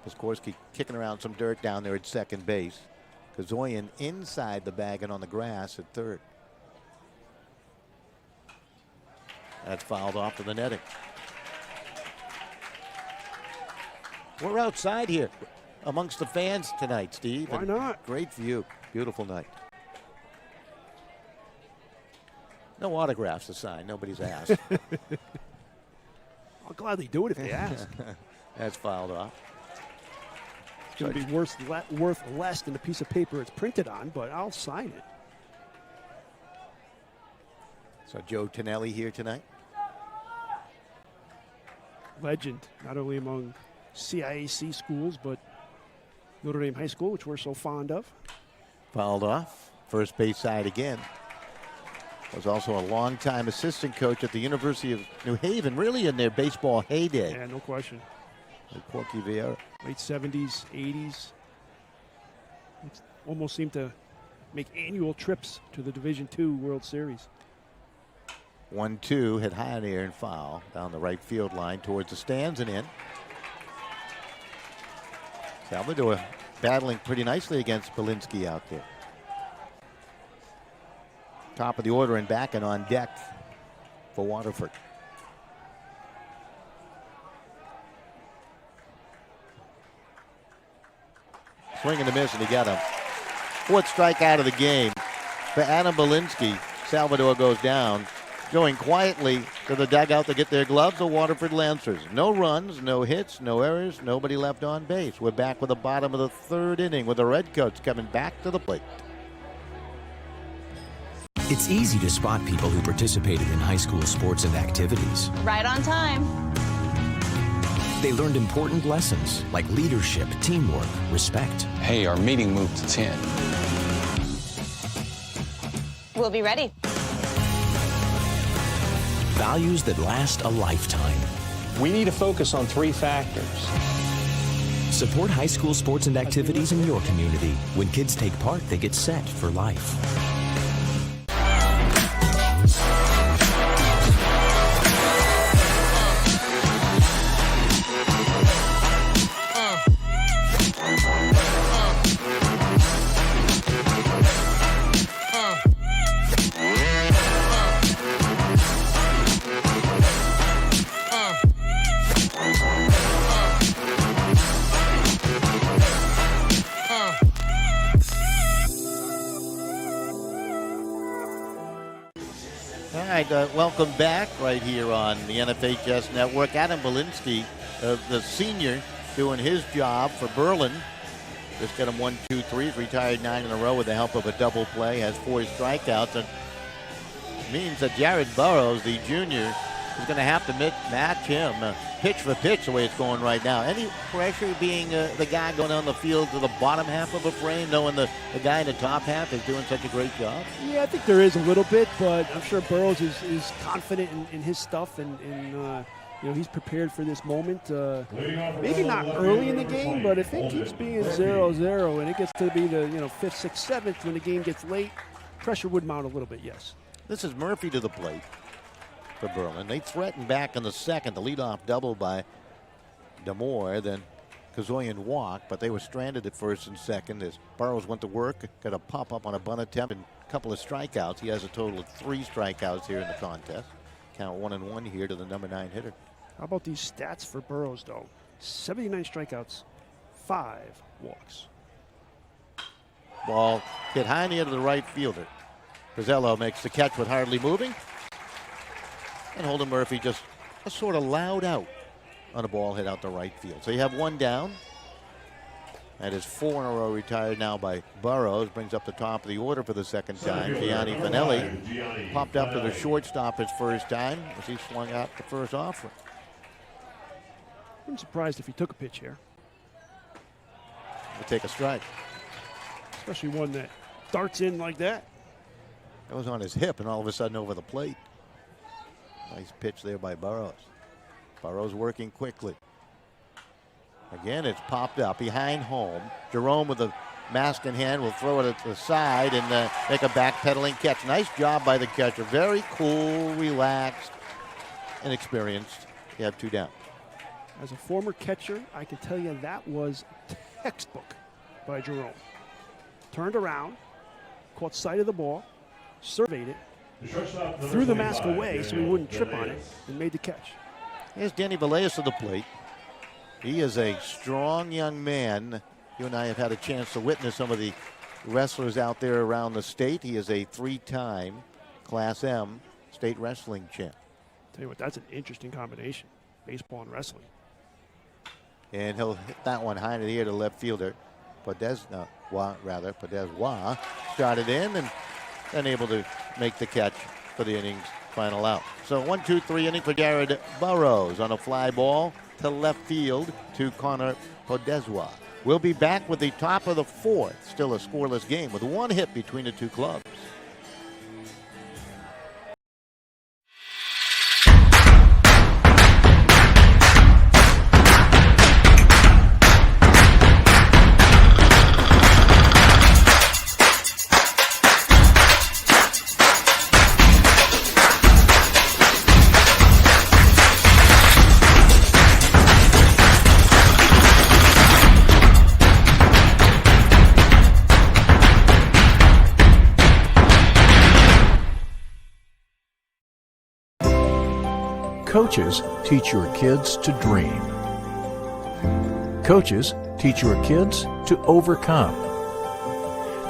Piskorski kicking around some dirt down there at second base. Kazoyan inside the bag and on the grass at third. That's fouled off to the netting. We're outside here amongst the fans tonight, Steve. Why not? Great view. Beautiful night. No autographs to sign. Nobody's asked. I'll gladly do it if they ask. That's fouled off. It's going to be worth less than the piece of paper it's printed on, but I'll sign it. So Joe Tonelli here tonight. Legend, not only among CIAC schools, but Notre Dame High School, which we're so fond of. Fouled off. First base side again. Was also a longtime assistant coach at the University of New Haven, really in their baseball heyday. Yeah, no question. Like Porky Vieira. Late 70s, 80s. It almost seemed to make annual trips to the Division II World Series. 1-2, hit high in the air and foul down the right field line towards the stands and in. Salvador battling pretty nicely against Belinsky out there. Top of the order and back and on deck for Waterford. Swing and a miss, and he got him. 4th strikeout of the game for Adam Belinsky. Salvador goes down. Going quietly to the dugout to get their gloves, the Waterford Lancers. No runs, no hits, no errors, nobody left on base. We're back with the bottom of the 3rd inning with the Redcoats coming back to the plate. It's easy to spot people who participated in high school sports and activities. Right on time. They learned important lessons like leadership, teamwork, respect. Hey, our meeting moved to 10. We'll be ready. Values that last a lifetime. We need to focus on 3 factors. Support high school sports and activities in your community. When kids take part, they get set for life. Welcome back right here on the NFHS Network. Adam Belinsky, the senior, doing his job for Berlin. Just got him 1, 2, 3. He's retired 9 in a row with the help of a double play. Has 4 strikeouts. And means that Jared Burrows, the junior, is going to have to match him pitch for pitch the way it's going right now. Any pressure being the guy going on the field to the bottom half of a frame, knowing the guy in the top half is doing such a great job? Yeah, I think there is a little bit, but I'm sure Burrows is confident in his stuff, and he's prepared for this moment. Maybe not early in the game, but if it keeps being 0-0 and it gets to be the 5th, 6th, 7th when the game gets late, pressure would mount a little bit, yes. This is Murphy to the plate for Berlin. They threatened back in the second, the leadoff double by Damore, then Kazoyan walked, but they were stranded at first and second as Burrows went to work, got a pop-up on a bunt attempt and a couple of strikeouts. He has a total of 3 strikeouts here in the contest. Count 1-1 here to the number 9 hitter. How about these stats for Burrows, though? 79 strikeouts, 5 walks. Ball hit high in the end of the right fielder. Pizzello makes the catch with hardly moving. And Holden Murphy just sort of loud out on a ball hit out the right field. So you have 1 down. That is 4 in a row retired now by Burrows. Brings up the top of the order for the second time. Gianni Finelli popped up to the shortstop his first time as he swung out the first offering. I'm surprised if he took a pitch here. He'll take a strike. Especially one that darts in like that. That was on his hip and all of a sudden over the plate. Nice pitch there by Burrows. Burrows working quickly. Again, it's popped up behind home. Jerome with the mask in hand will throw it at the side and make a backpedaling catch. Nice job by the catcher. Very cool, relaxed, and experienced. You have 2 down. As a former catcher, I can tell you that was textbook by Jerome. Turned around, caught sight of the ball, surveyed it, threw the mask away so he wouldn't trip on it, and made the catch. Here's Danny Villegas to the plate. He is a strong young man. You and I have had a chance to witness some of the wrestlers out there around the state. He is a 3-time Class M state wrestling champ. Tell you what, that's an interesting combination, baseball and wrestling. And he'll hit that one high in the air to left fielder. Podeswa shot it in and unable to make the catch for the inning's final out. So 1-2-3 inning for Jared Burrows on a fly ball to left field to Connor Podeswa. We'll be back with the top of the 4th. Still a scoreless game with 1 hit between the 2 clubs. Coaches teach your kids to dream. Coaches teach your kids to overcome.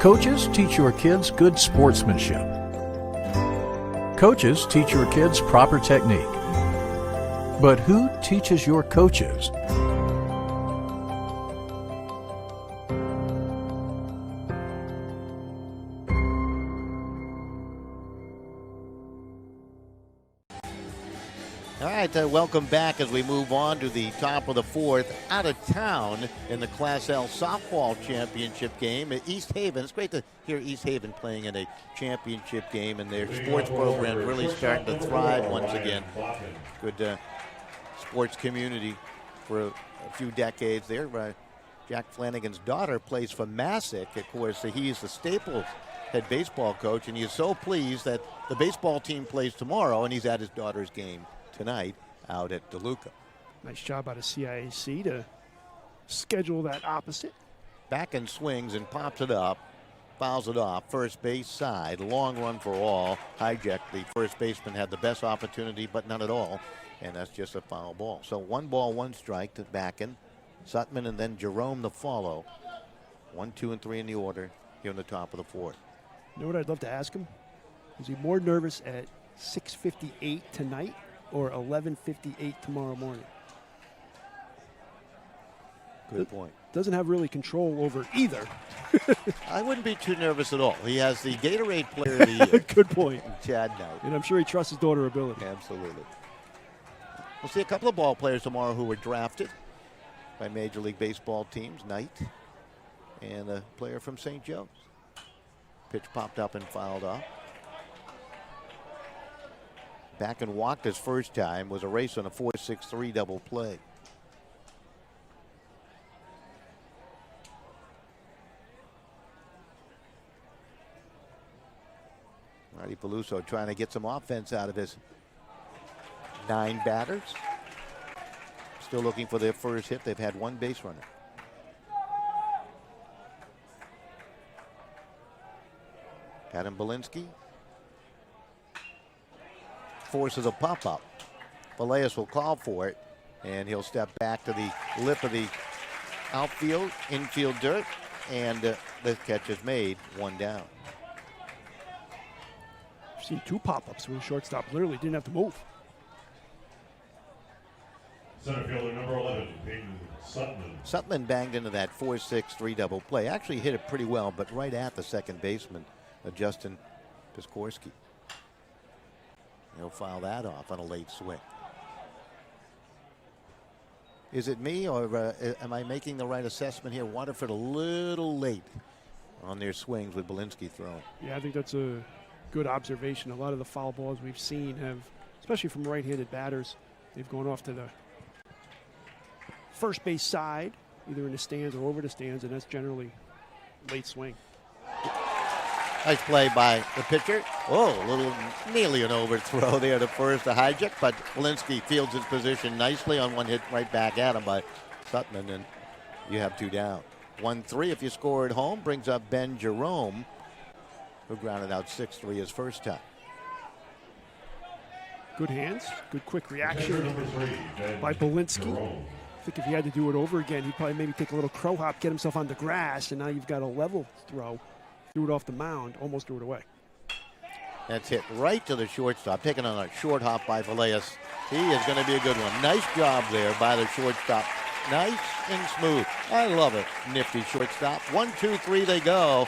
Coaches teach your kids good sportsmanship. Coaches teach your kids proper technique. But who teaches your coaches? All right, welcome back as we move on to the top of the 4th. Out of town in the Class L softball championship game at East Haven. It's great to hear East Haven playing in a championship game, and their sports program really starting to thrive once again. Good sports community for a few decades there. Jack Flanagan's daughter plays for Massac. Of course, he's the Staples head baseball coach, and he's so pleased that the baseball team plays tomorrow, and he's at his daughter's game tonight out at DeLuca. Nice job out of CIAC to schedule that opposite. Back and swings and pops it up, fouls it off, first base side, long run for all. Hijack, the first baseman, had the best opportunity, but none at all, and that's just a foul ball. So 1 ball, 1 strike to Backen, Sutman, and then Jerome to follow. 1, 2, and 3 in the order here in the top of the 4th. You know what I'd love to ask him? Is he more nervous at 6:58 tonight or 11:58 tomorrow morning? Good point. Doesn't have really control over either. I wouldn't be too nervous at all. He has the Gatorade Player of the Year. Good point. Chad Knight. And I'm sure he trusts his daughter's ability. Absolutely. We'll see a couple of ball players tomorrow who were drafted by Major League Baseball teams. Knight and a player from St. Joe's. Pitch popped up and fouled off. Back and walked his first time. Was a race on a 4-6-3 double play. Marty Peluso trying to get some offense out of his 9 batters. Still looking for their first hit. They've had 1 base runner. Adam Belinsky forces a pop-up. Villegas will call for it, and he'll step back to the lip of the outfield, infield dirt, and the catch is made, 1 down. I've seen 2 pop-ups where the shortstop literally didn't have to move. Center fielder number 11, Peyton Sutman. Sutman banged into that 4-6-3 double play. Actually hit it pretty well, but right at the second baseman, Justin Piskorski. He'll foul that off on a late swing. Is it me, or am I making the right assessment here? Waterford a little late on their swings with Belinsky throwing. Yeah, I think that's a good observation. A lot of the foul balls we've seen have, especially from right-handed batters, they've gone off to the first base side, either in the stands or over the stands, and that's generally late swing. Nice play by the pitcher. Oh, a little nearly an overthrow there to first, a hijack, but Belinsky fields his position nicely on one hit right back at him by Sutman, and you have 2 down. 1-3 if you score at home, brings up Ben Jerome, who grounded out 6-3 his first time. Good hands, good quick reaction by Belinsky. I think if he had to do it over again, he'd probably maybe take a little crow hop, get himself on the grass, and now you've got a level throw. Threw it off the mound, almost threw it away. That's hit right to the shortstop, taken on a short hop by Villegas. He is going to be a good one. Nice job there by the shortstop. Nice and smooth. I love it. Nifty shortstop. 1, 2, 3 they go.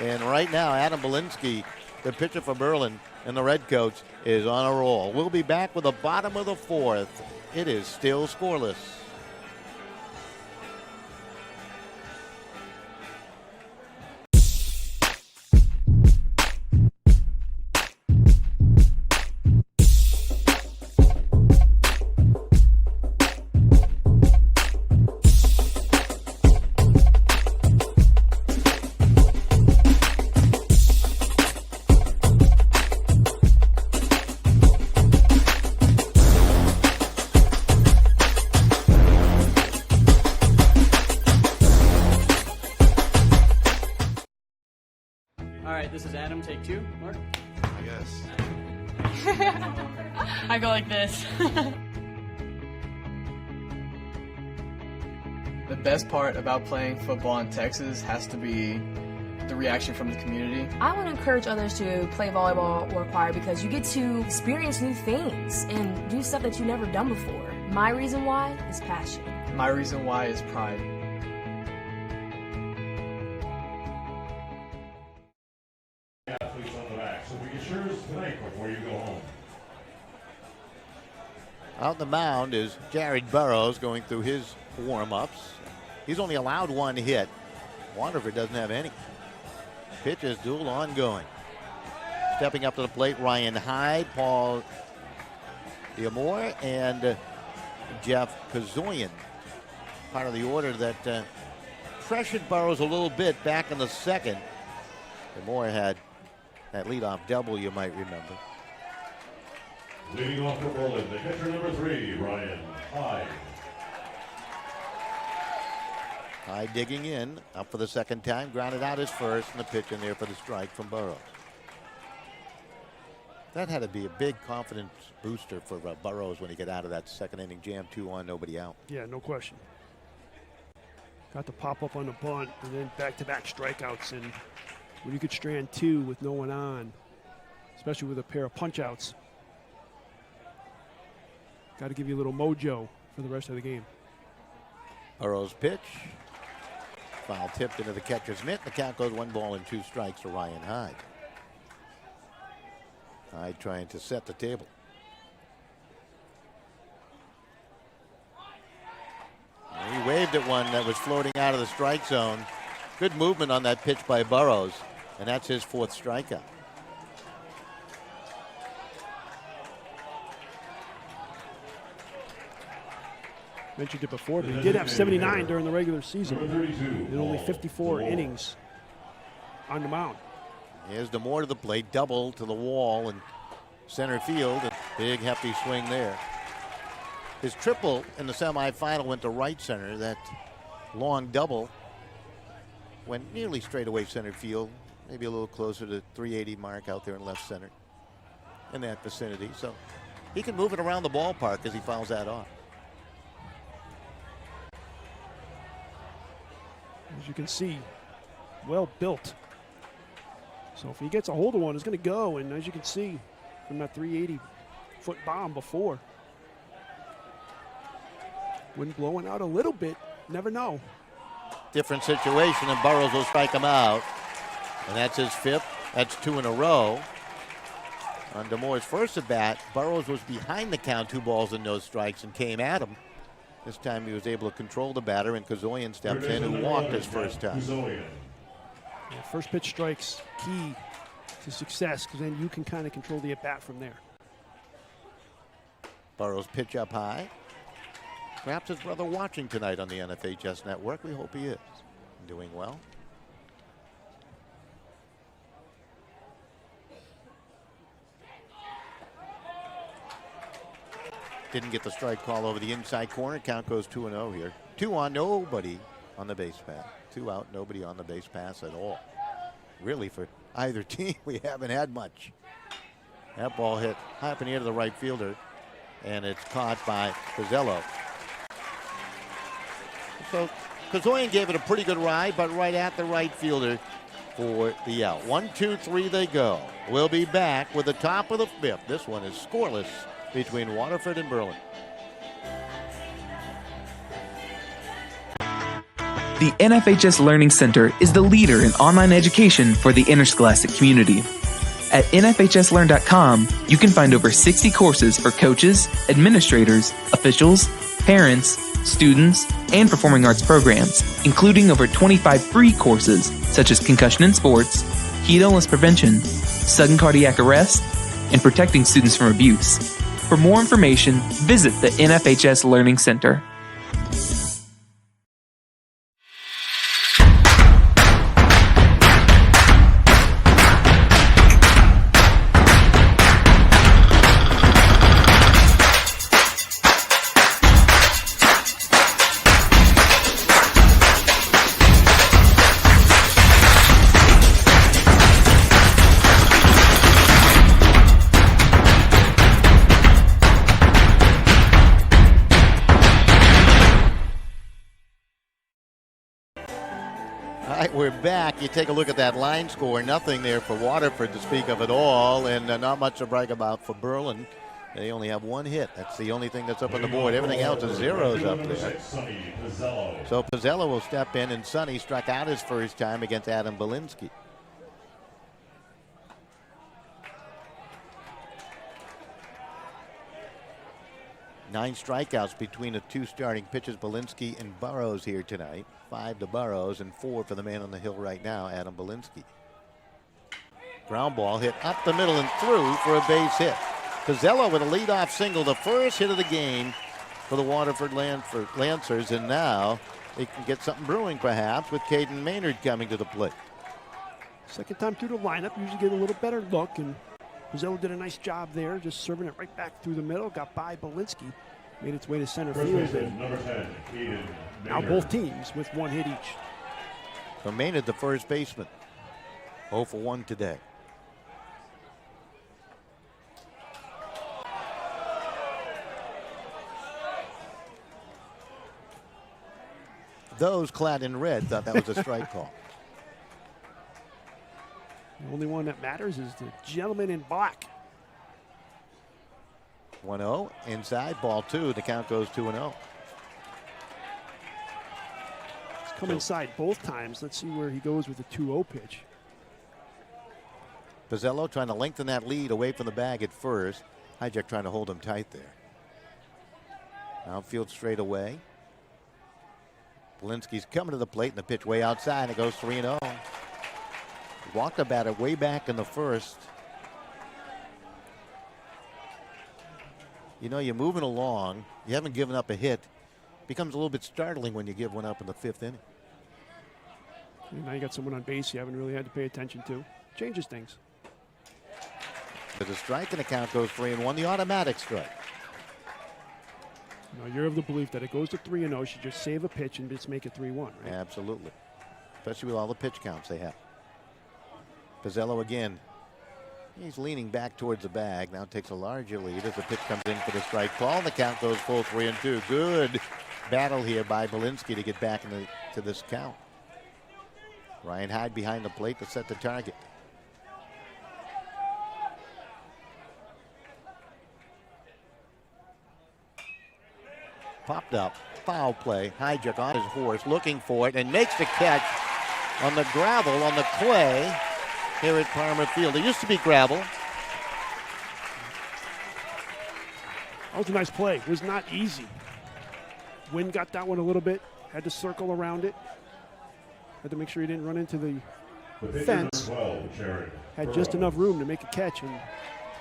And right now, Adam Belinsky, the pitcher for Berlin and the Redcoats, is on a roll. We'll be back with the bottom of the 4th. It is still scoreless. This is Adam, take 2. Mark? I guess. I go like this. The best part about playing football in Texas has to be the reaction from the community. I would encourage others to play volleyball or choir because you get to experience new things and do stuff that you've never done before. My reason why is passion. My reason why is pride. Athletes on the back, so we get yours tonight before you go home. Out the mound is Jared Burrows going through his warm-ups. He's only allowed 1 hit. Waterford doesn't have any. Pitch is duel ongoing. Stepping up to the plate, Ryan Hyde, Paul Diamore, and Jeff Kazoyan. Part of the order that pressured Burrows a little bit back in the second. Moore had that leadoff double, you might remember. Leading off for Berlin, the catcher number 3, Ryan Hyde. Hyde digging in, up for the second time, grounded out his first, and the pitch in there for the strike from Burrows. That had to be a big confidence booster for Burrows when he got out of that second inning jam, 2-on, nobody out. Yeah, no question. Got to pop up on the bunt and then back-to-back strikeouts. And when you could strand 2 with no one on, especially with a pair of punch-outs, got to give you a little mojo for the rest of the game. Burrows pitch. Foul tipped into the catcher's mitt. The count goes 1-2 for Ryan Hyde. Hyde trying to set the table. And he waved at one that was floating out of the strike zone. Good movement on that pitch by Burrows, and that's his 4th strikeout. Mentioned it before, but he did have 79 during the regular season in only 54 innings on the mound. Here's Demore to the plate, double to the wall and center field. A big hefty swing there. His triple in the semifinal went to right center. That long double went nearly straight away center field, maybe a little closer to 380 mark out there in left center in that vicinity. So he can move it around the ballpark as he fouls that off. As you can see, well built. So if he gets a hold of one, it's going to go. And as you can see from that 380-foot bomb before, wind blowing out a little bit, never know. Different situation, and Burrows will strike him out. And that's his 5th. That's 2 in a row. On Demore's first at bat, Burrows was behind the count, 2 balls and no strikes, and came at him. This time he was able to control the batter, and Kazoyan steps in, who walked his first time. Yeah, first pitch strikes key to success, because then you can kind of control the at-bat from there. Burrows pitch up high. Perhaps his brother watching tonight on the NFHS network. We hope he is doing well. Didn't get the strike call over the inside corner. Count goes 2-0 here. 2-on, nobody on the base pass. 2 out, nobody on the base pass at all. Really, for either team, we haven't had much. That ball hit high up in the air to the right fielder, and it's caught by Pizzello. So Kazoyan gave it a pretty good ride, but right at the right fielder for the out. 1-2-3 they go. We'll be back with the top of the 5th. This one is scoreless between Waterford and Berlin. The NFHS Learning Center is the leader in online education for the interscholastic community. At NFHSLearn.com, you can find over 60 courses for coaches, administrators, officials, parents, students, and performing arts programs, including over 25 free courses such as concussion in sports, heat illness prevention, sudden cardiac arrest, and protecting students from abuse. For more information, visit the NFHS Learning Center. We're back. You take a look at that line score. Nothing there for Waterford to speak of at all, and not much to brag about for Berlin. They only have 1 hit. That's the only thing that's up on the board. Everything else is zeros up there. So Pizzello will step in, and Sonny struck out his first time against Adam Belinsky. Nine strikeouts between the 2 starting pitchers, Belinsky and Burrows, here tonight. 5 to Burrows and 4 for the man on the hill right now, Adam Belinsky. Ground ball hit up the middle and through for a base hit. Pizzello with a leadoff single, the first hit of the game for the Waterford Lancers, and now they can get something brewing perhaps with Caden Maynard coming to the plate. Second time through the lineup, usually get a little better look, and Pizzello did a nice job there, just serving it right back through the middle. Got by Belinsky, made its way to center field. And number 10, Caden now Maynard. both teams with one hit each. So Maynard, the first baseman, 0 for 1 today. Those clad in red thought that was a strike call. The only one that matters is the gentleman in black. 1-0 inside, ball 2. The count goes 2-0. He's come inside both times. Let's see where he goes with the 2-0 pitch. Pizzello trying to lengthen that lead away from the bag at first. Hijack trying to hold him tight there. Outfield straight away. Belinsky's coming to the plate and the pitch way outside. It goes 3-0. Walked the batter way back in the first. You know, you're moving along. You haven't given up a hit. Becomes a little bit startling when you give one up in the 5th inning. And now you got someone on base you haven't really had to pay attention to. Changes things. There's a strike and the count goes 3-1. The automatic strike. Now you're of the belief that it goes to 3-0. Should just save a pitch and just make it 3-1, right? Absolutely. Especially with all the pitch counts they have. Pizzello again. He's leaning back towards the bag. Now takes a larger lead as the pitch comes in for the strike ball. And the count goes full 3-2. Good battle here by Belinsky to get back to this count. Ryan Hyde behind the plate to set the target. Popped up. Foul play. Hijack on his horse looking for it and makes the catch on the gravel, on the clay here at Parma Field. It used to be gravel. That was a nice play. It was not easy. Wynn got that one a little bit. Had to circle around it. Had to make sure he didn't run into the fence. 12, Had just enough room to make a catch, and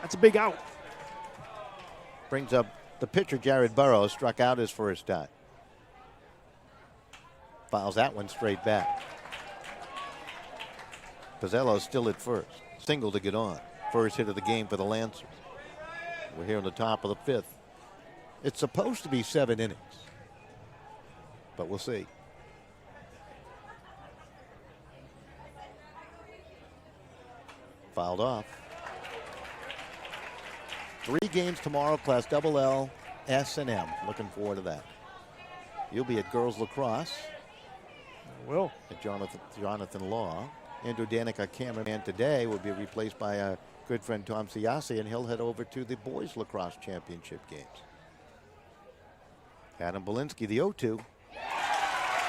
that's a big out. Brings up the pitcher, Jared Burrows, struck out his first time. Fouls that one straight back. Pizzello still at first. Single to get on. First hit of the game for the Lancers. We're here in the top of the 5th. It's supposed to be 7 innings, but we'll see. Fouled off. 3 games tomorrow, Class LL, S&M. Looking forward to that. You'll be at girls lacrosse. I will. At Jonathan Law. Andrew Danica, cameraman today, will be replaced by our good friend Tom Siasi, and he'll head over to the boys lacrosse championship games. Adam Belinsky, the 0-2.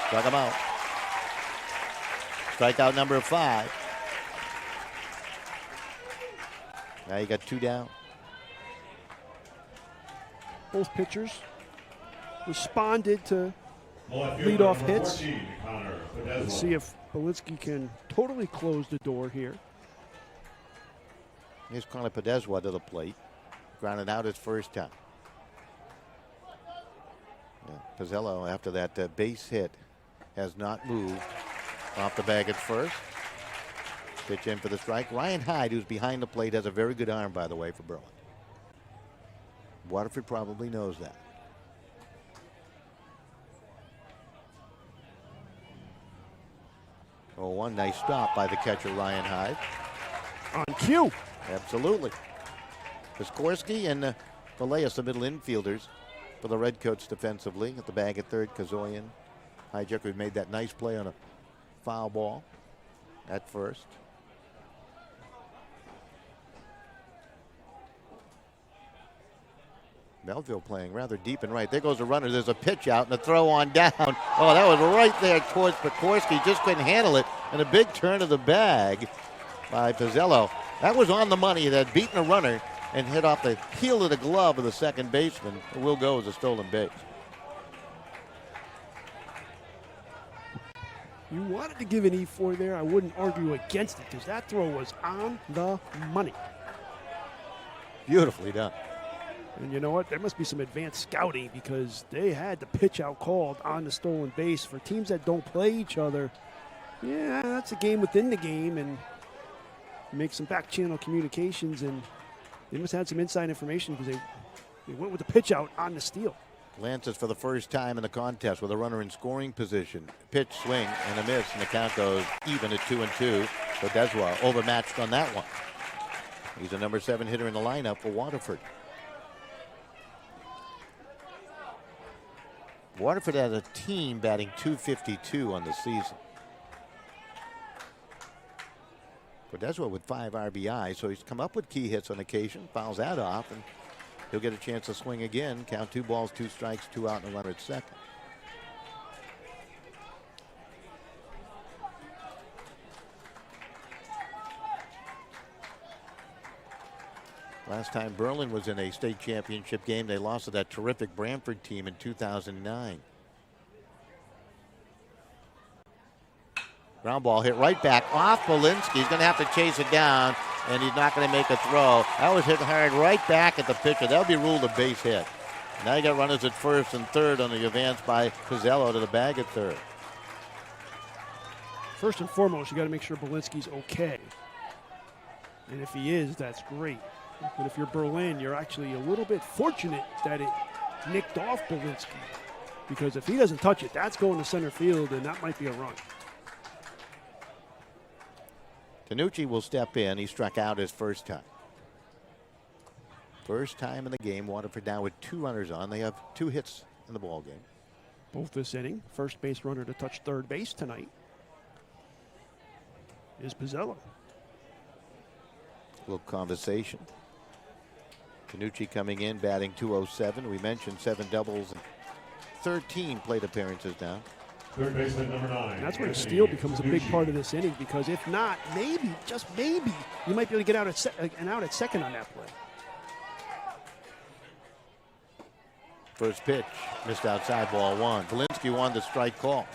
Struck him out. Strikeout number 5. Now you got 2 down. Both pitchers responded to leadoff hits. 14, Let's see if Belinsky can totally close the door here. Here's Connor Podeswa to the plate. Grounded out his first time. Yeah, Pizzello, after that base hit, has not moved off the bag at first. Pitch in for the strike. Ryan Hyde, who's behind the plate, has a very good arm, by the way, for Berlin. Waterford probably knows that. Oh, one nice stop by the catcher, Ryan Hyde. On cue. Absolutely. Piskorski and Valeas, the middle infielders for the Redcoats defensively. At the bag at third, Kazoyan. Hijacker made that nice play on a foul ball at first. Melville playing rather deep and right. There goes a runner. There's a pitch out and a throw on down. Oh, that was right there towards Piskorski. Just couldn't handle it. And a big turn of the bag by Pizzello. That was on the money. That beaten a runner and hit off the heel of the glove of the second baseman. It will go as a stolen base. You wanted to give an E4 there. I wouldn't argue against it because that throw was on the money. Beautifully done. And you know what? There must be some advanced scouting because they had the pitch out called on the stolen base. For teams that don't play each other, yeah, that's a game within the game, and make some back channel communications, and they must have had some inside information because they went with the pitch out on the steal. Lances for the first time in the contest with a runner in scoring position. Pitch, swing, and a miss, and the count goes even at 2-2. So Deswa overmatched on that one. He's a number 7 hitter in the lineup for Waterford. Waterford had a team batting .252 on the season. Deswa with 5 RBI, so he's come up with key hits on occasion, fouls that off, and he'll get a chance to swing again. Count 2 balls, 2 strikes, 2 out, and a runner at second. Last time Berlin was in a state championship game, they lost to that terrific Brantford team in 2009. Ground ball hit right back off Belinsky. He's going to have to chase it down, and he's not going to make a throw. That was hit hard right back at the pitcher. That'll be ruled a base hit. Now you got runners at first and third on the advance by Pizzello to the bag at third. First and foremost, you got to make sure Belinsky's okay. And if he is, that's great. But if you're Berlin, you're actually a little bit fortunate that it nicked off Belinsky. Because if he doesn't touch it, that's going to center field, and that might be a run. Tanucci will step in. He struck out his first time. First time in the game. Waterford now with 2 runners on. They have 2 hits in the ball game. Both this inning. First base runner to touch third base tonight is Pizzello. A little conversation. Tanucci coming in, batting .207. We mentioned 7 doubles and 13 plate appearances now. Third baseman number 9. That's where steal becomes a big part of this inning, because if not, maybe, just maybe, you might be able to get out at second on that play. First pitch, missed outside, ball 1. Belinsky won the strike call.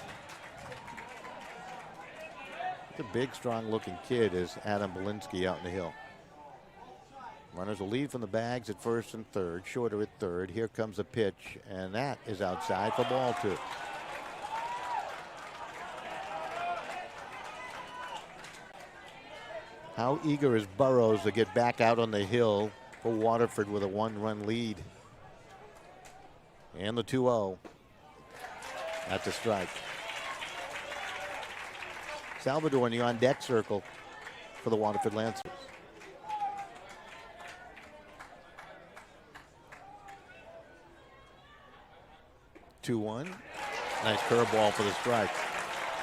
The big, strong-looking kid is Adam Belinsky out in the hill. Runners will lead from the bags at first and third, shorter at third. Here comes a pitch, and that is outside for ball 2. How eager is Burrows to get back out on the hill for Waterford with a 1-run lead? And the 2-0. That's a strike. Salvador in the on-deck circle for the Waterford Lancers. 2-1. Nice curveball for the strike.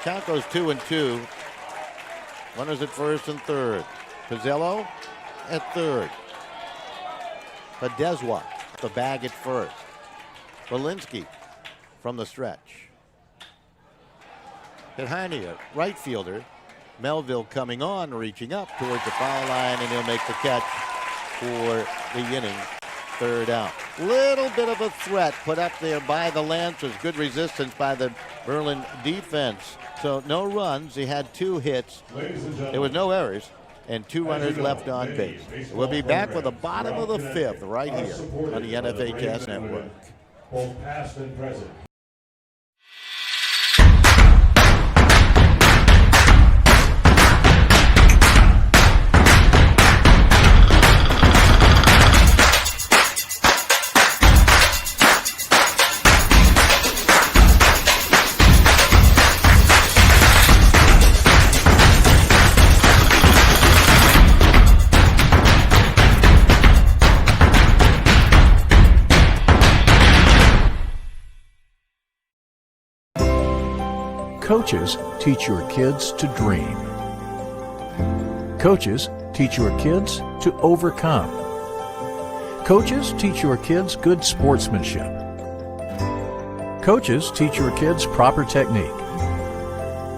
Count goes 2-2. Runners at first and third. Pizzello at third. Padeswa, the bag at first. Belinsky from the stretch. Hania, right fielder. Melville coming on, reaching up towards the foul line, and he'll make the catch for the inning. Third out. Little bit of a threat put up there by the Lancers. Good resistance by the Berlin defense. So no runs. He had 2 hits. There was no errors. And 2 runners left on base. We'll be back for the bottom of the 5th right here on the NFHS Network. Both past and present. Coaches teach your kids to dream. Coaches teach your kids to overcome. Coaches teach your kids good sportsmanship. Coaches teach your kids proper technique.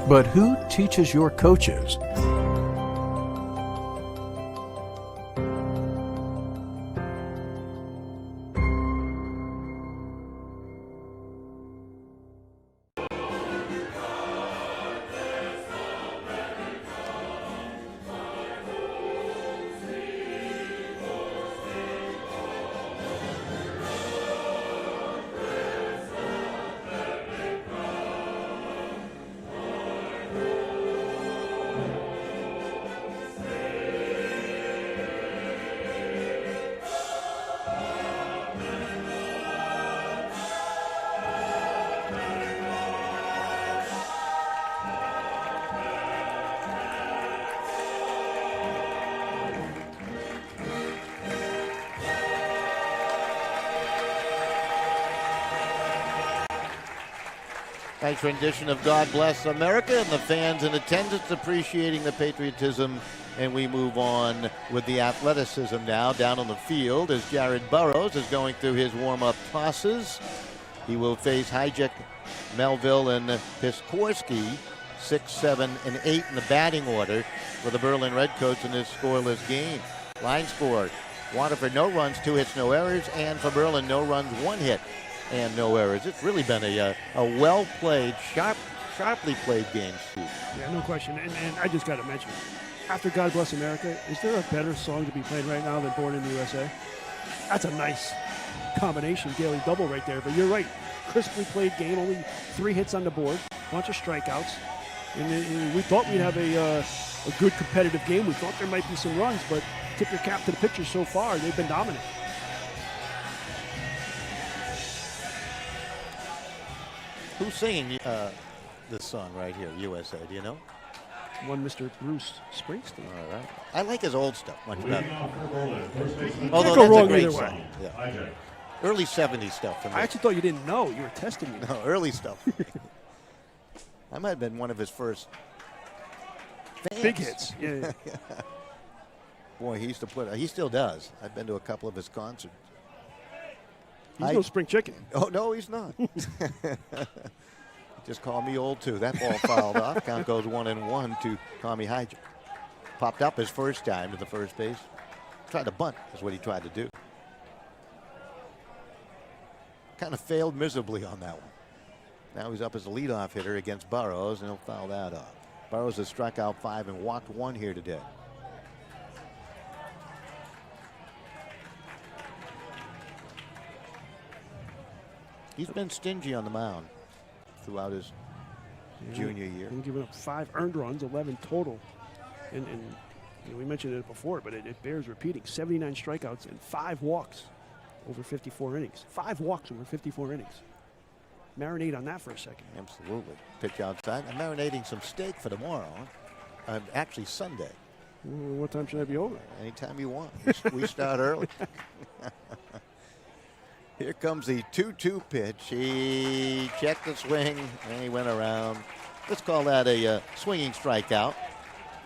But who teaches your coaches? Nice rendition of God Bless America, and the fans in attendance appreciating the patriotism. And we move on with the athleticism now down on the field as Jared Burrows is going through his warm-up tosses. He will face Hijack, Melville, and Piskorski, 6, 7, and 8 in the batting order for the Berlin Redcoats in this scoreless game. Line score, Waterford no runs, 2 hits, no errors, and for Berlin no runs, 1 hit, and no errors. It's really been a well-played, sharply played game, Steve. Yeah, no question. And I just got to mention, after God Bless America, is there a better song to be played right now than Born in the USA? That's a nice combination, daily double right there. But you're right, crisply played game, only 3 hits on the board, bunch of strikeouts. And we thought we'd have a good competitive game. We thought there might be some runs, but tip your cap to the pitchers so far. They've been dominant. Who's singing this song right here, USA? Do you know? One Mr. Bruce Springsteen. All right. I like his old stuff much better. Although that's a great song. Yeah. Early 70s stuff. I actually thought you didn't know. You were testing me. No, early stuff. I might have been one of his first fans. Big hits. Yeah. Boy, he used to he still does. I've been to a couple of his concerts. He's no spring chicken. Oh, no, he's not. Just call me old, too. That ball fouled off. Count goes 1-1 to Tommy Hijack. Popped up his first time to the first base. Tried to bunt is what he tried to do. Kind of failed miserably on that one. Now he's up as a leadoff hitter against Burrows, and he'll foul that off. Burrows has struck out 5 and walked 1 here today. He's been stingy on the mound throughout his junior year. He's given up 5 earned runs, 11 total. And we mentioned it before, but it bears repeating. 79 strikeouts and 5 walks over 54 innings. 5 walks over 54 innings. Marinate on that for a second. Absolutely. Pitch outside. I'm marinating some steak for tomorrow. Actually, Sunday. What time should I be over? Anytime you want. We start early. Here comes the 2-2 pitch. He checked the swing, and he went around. Let's call that a swinging strikeout.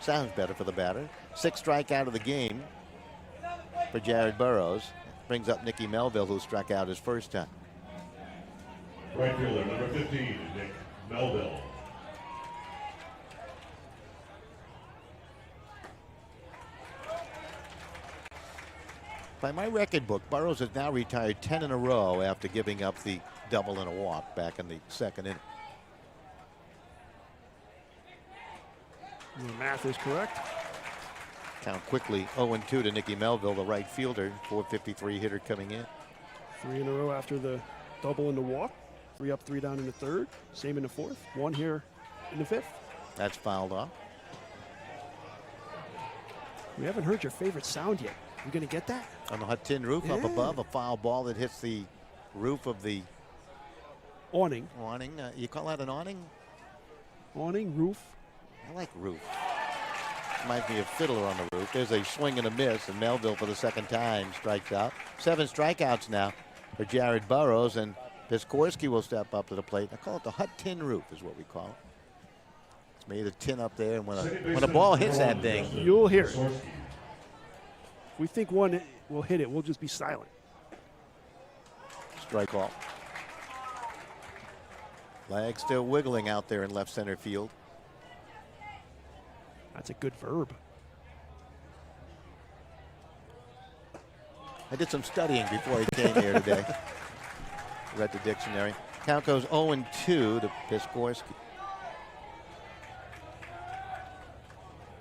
Sounds better for the batter. 6th strikeout of the game for Jared Burrows. Brings up Nicky Melville, who struck out his first time. Right fielder, number 15, Nick Melville. By my record book, Burrows has now retired 10 in a row after giving up the double and a walk back in the 2nd inning. The math is correct. Count quickly 0-2 to Nicky Melville, the right fielder, 453 hitter coming in. 3 in a row after the double and the walk. 3 up, 3 down in the 3rd. Same in the 4th. 1 here in the 5th. That's fouled off. We haven't heard your favorite sound yet. You going to get that? On the hut tin roof up above, a foul ball that hits the roof of the awning. You call that an awning? Awning, roof. I like roof. Reminds me of Fiddler on the roof. There's a swing and a miss, and Melville for the 2nd time strikes out. 7 strikeouts now for Jared Burrows, and Piskorski will step up to the plate. I call it the hut tin roof is what we call it. It's made of tin up there, and when a ball hits that thing, you'll hear it. If we think one will hit it, we'll just be silent. Strike ball. Leg still wiggling out there in left center field. That's a good verb. I did some studying before I came here today. Read the dictionary. Count goes 0-2 to Piskorski.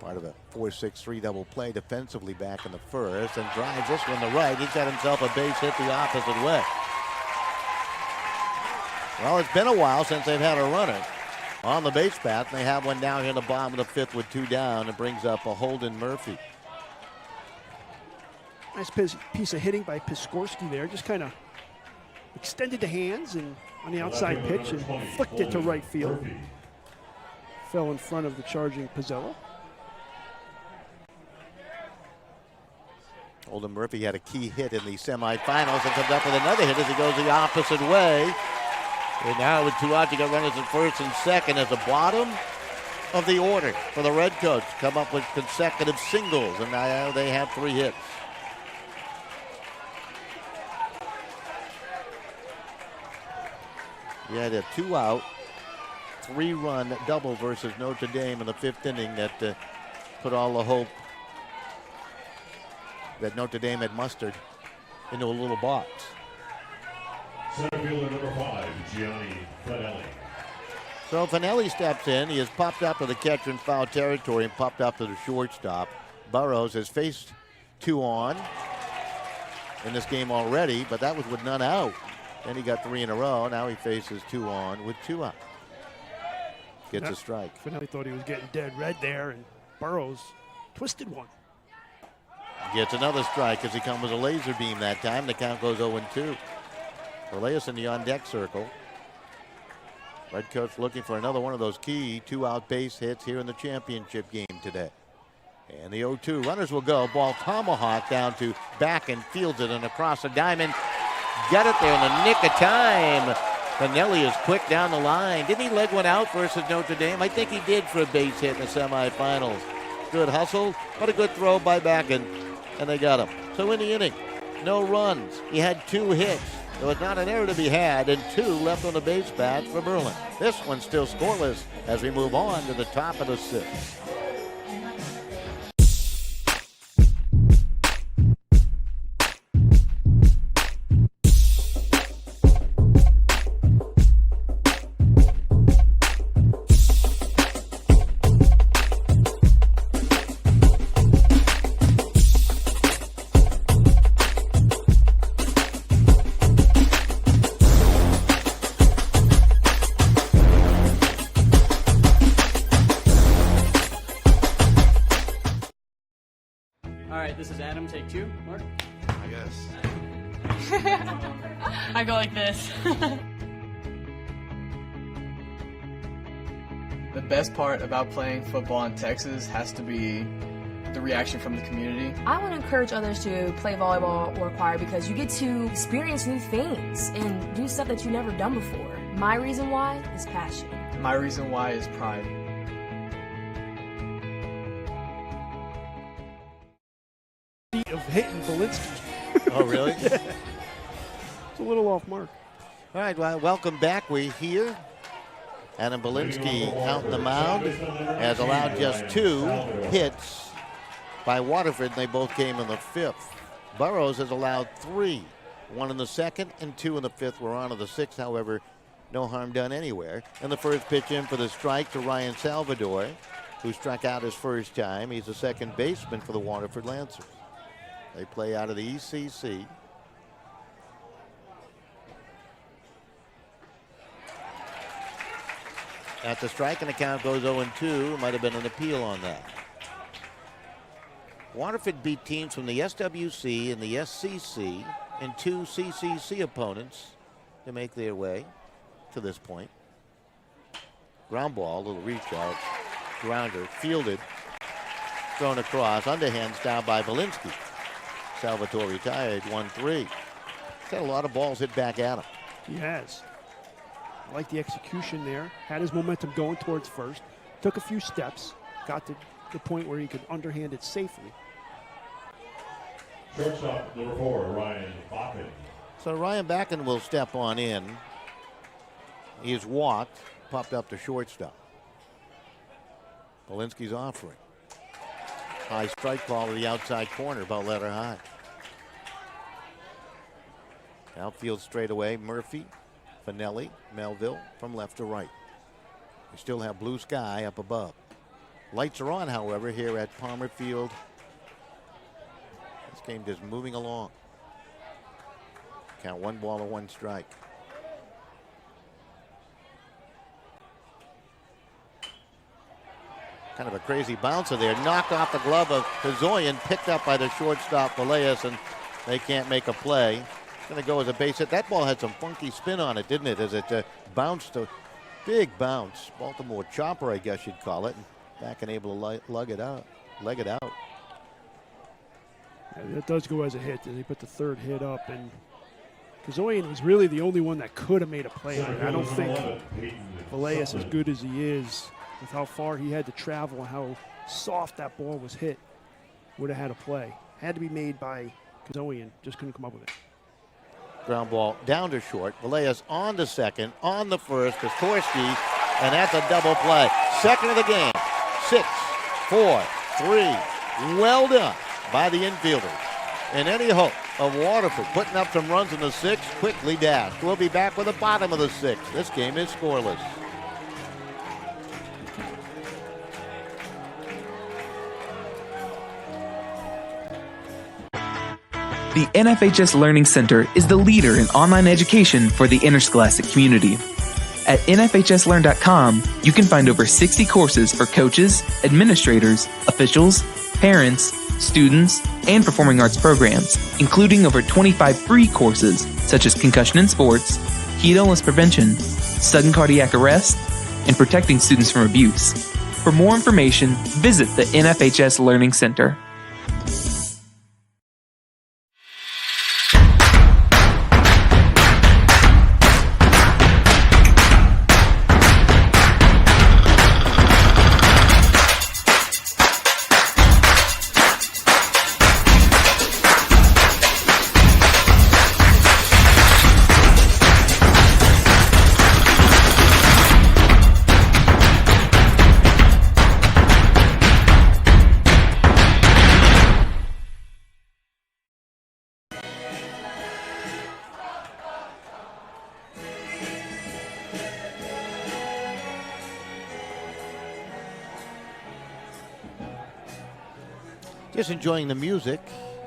Part of a 4-6-3 double play defensively back in the 1st, and drives this one to right. He's got himself a base hit the opposite way. Well, it's been a while since they've had a runner on the base path, and they have one down here in the bottom of the 5th with 2 down. It brings up a Holden Murphy. Nice piece of hitting by Piskorski there. Just kind of extended the hands and on the outside pitch and flicked it to right field. Fell in front of the charging Pizzello. Holden Murphy had a key hit in the semifinals and comes up with another hit as he goes the opposite way. And now with 2 outs, you got runners at first and second as the bottom of the order for the Redcoats. Come up with consecutive singles, and now they have 3 hits. You had a 2-out, 3-run double versus Notre Dame in the 5th inning that put all the hope that Notre Dame had mustered into a little box. Center fielder number 5, Gianni Finelli. So Finelli steps in. He has popped up to the catcher in foul territory and popped up to the shortstop. Burrows has faced 2 on in this game already, but that was with none out. Then he got 3 in a row. Now he faces 2 on with 2 out. Gets a strike. Finelli thought he was getting dead red there, and Burrows twisted one. Gets another strike as he comes with a laser beam that time. The count goes 0-2. Elias in the on-deck circle. Redcoats looking for another one of those key 2-out base hits here in the championship game today. And the 0-2. Runners will go. Ball tomahawk down to back and fields it and across the diamond. Got it there in the nick of time. Finelli is quick down the line. Didn't he leg one out versus Notre Dame? I think he did for a base hit in the semifinals. Good hustle, but a good throw by Backen, and they got him. So in the inning, no runs. He had 2 hits. There was not an error to be had, and 2 left on the base path for Berlin. This one's still scoreless as we move on to the top of the 6th. This is Adam, take 2. Mark? I guess. I go like this. The best part about playing football in Texas has to be the reaction from the community. I want to encourage others to play volleyball or choir because you get to experience new things and do stuff that you've never done before. My reason why is passion. My reason why is pride. Of hitting Belinsky. Oh, really? Yeah. It's a little off mark. All right, well, welcome back. We're here. Adam Belinsky out on the mound has allowed just 2 hits by Waterford, and they both came in the 5th. Burrows has allowed 3. 1 in the 2nd and 2 in the 5th. We're on to the 6th, however, no harm done anywhere. And the first pitch in for the strike to Ryan Salvador, who struck out his first time. He's the second baseman for the Waterford Lancers. They play out of the ECC. At the strike, and the count goes 0-2. Might have been an appeal on that. Waterford beat teams from the SWC and the SCC and 2 CCC opponents to make their way to this point. Ground ball, a little reach out. Grounder, fielded, thrown across. Underhands down by Belinsky. Salvatore retired, 1-3. He's had a lot of balls hit back at him. He has. I like the execution there. Had his momentum going towards first. Took a few steps. Got to the point where he could underhand it safely. Shortstop number 4, Ryan Bakken. So Ryan Bakken will step on in. He's walked, popped up to shortstop. Belinsky's offering. High strike ball to the outside corner, about letter high. Outfield straightaway, Murphy, Finelli, Melville from left to right. We still have blue sky up above. Lights are on, however, here at Palmer Field. This game just moving along. Count 1 ball to 1 strike. Kind of a crazy bouncer there. Knocked off the glove of Kazoyan, picked up by the shortstop, Valeas, and they can't make a play. It's going to go as a base hit. That ball had some funky spin on it, didn't it? As it bounced, a big bounce. Baltimore chopper, I guess you'd call it. And back and able to leg it out. Yeah, that does go as a hit. They put the 3rd hit up, and Kazoyan was really the only one that could have made a play on it. I don't think Vallejo, as good as he is, with how far he had to travel and how soft that ball was hit, would have had a play. Had to be made by Kazoyan, just couldn't come up with it. Ground ball down to short. Vallejo's on to second, on the first to Korsky, and that's a double play. Second of the game. 6, 4, 3. Well done by the infielders. And any hope of Waterford putting up some runs in the 6th quickly dashed. We'll be back with the bottom of the 6th. This game is scoreless. The NFHS Learning Center is the leader in online education for the interscholastic community. At NFHSLearn.com, you can find over 60 courses for coaches, administrators, officials, parents, students, and performing arts programs, including over 25 free courses such as concussion in sports, heat illness prevention, sudden cardiac arrest, and protecting students from abuse. For more information, visit the NFHS Learning Center. Just enjoying the music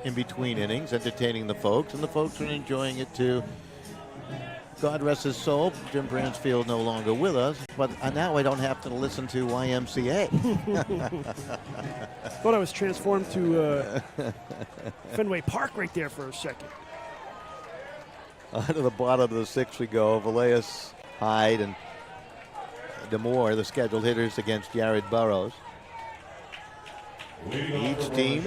in between innings, entertaining the folks, and the folks are enjoying it too. God rest his soul, Jim Bransfield no longer with us, but now I don't have to listen to YMCA. Thought I was transformed to Fenway Park right there for a second. To the bottom of the 6th we go. Vallejo, Hyde, and DeMoore, the scheduled hitters against Jared Burrows. Each team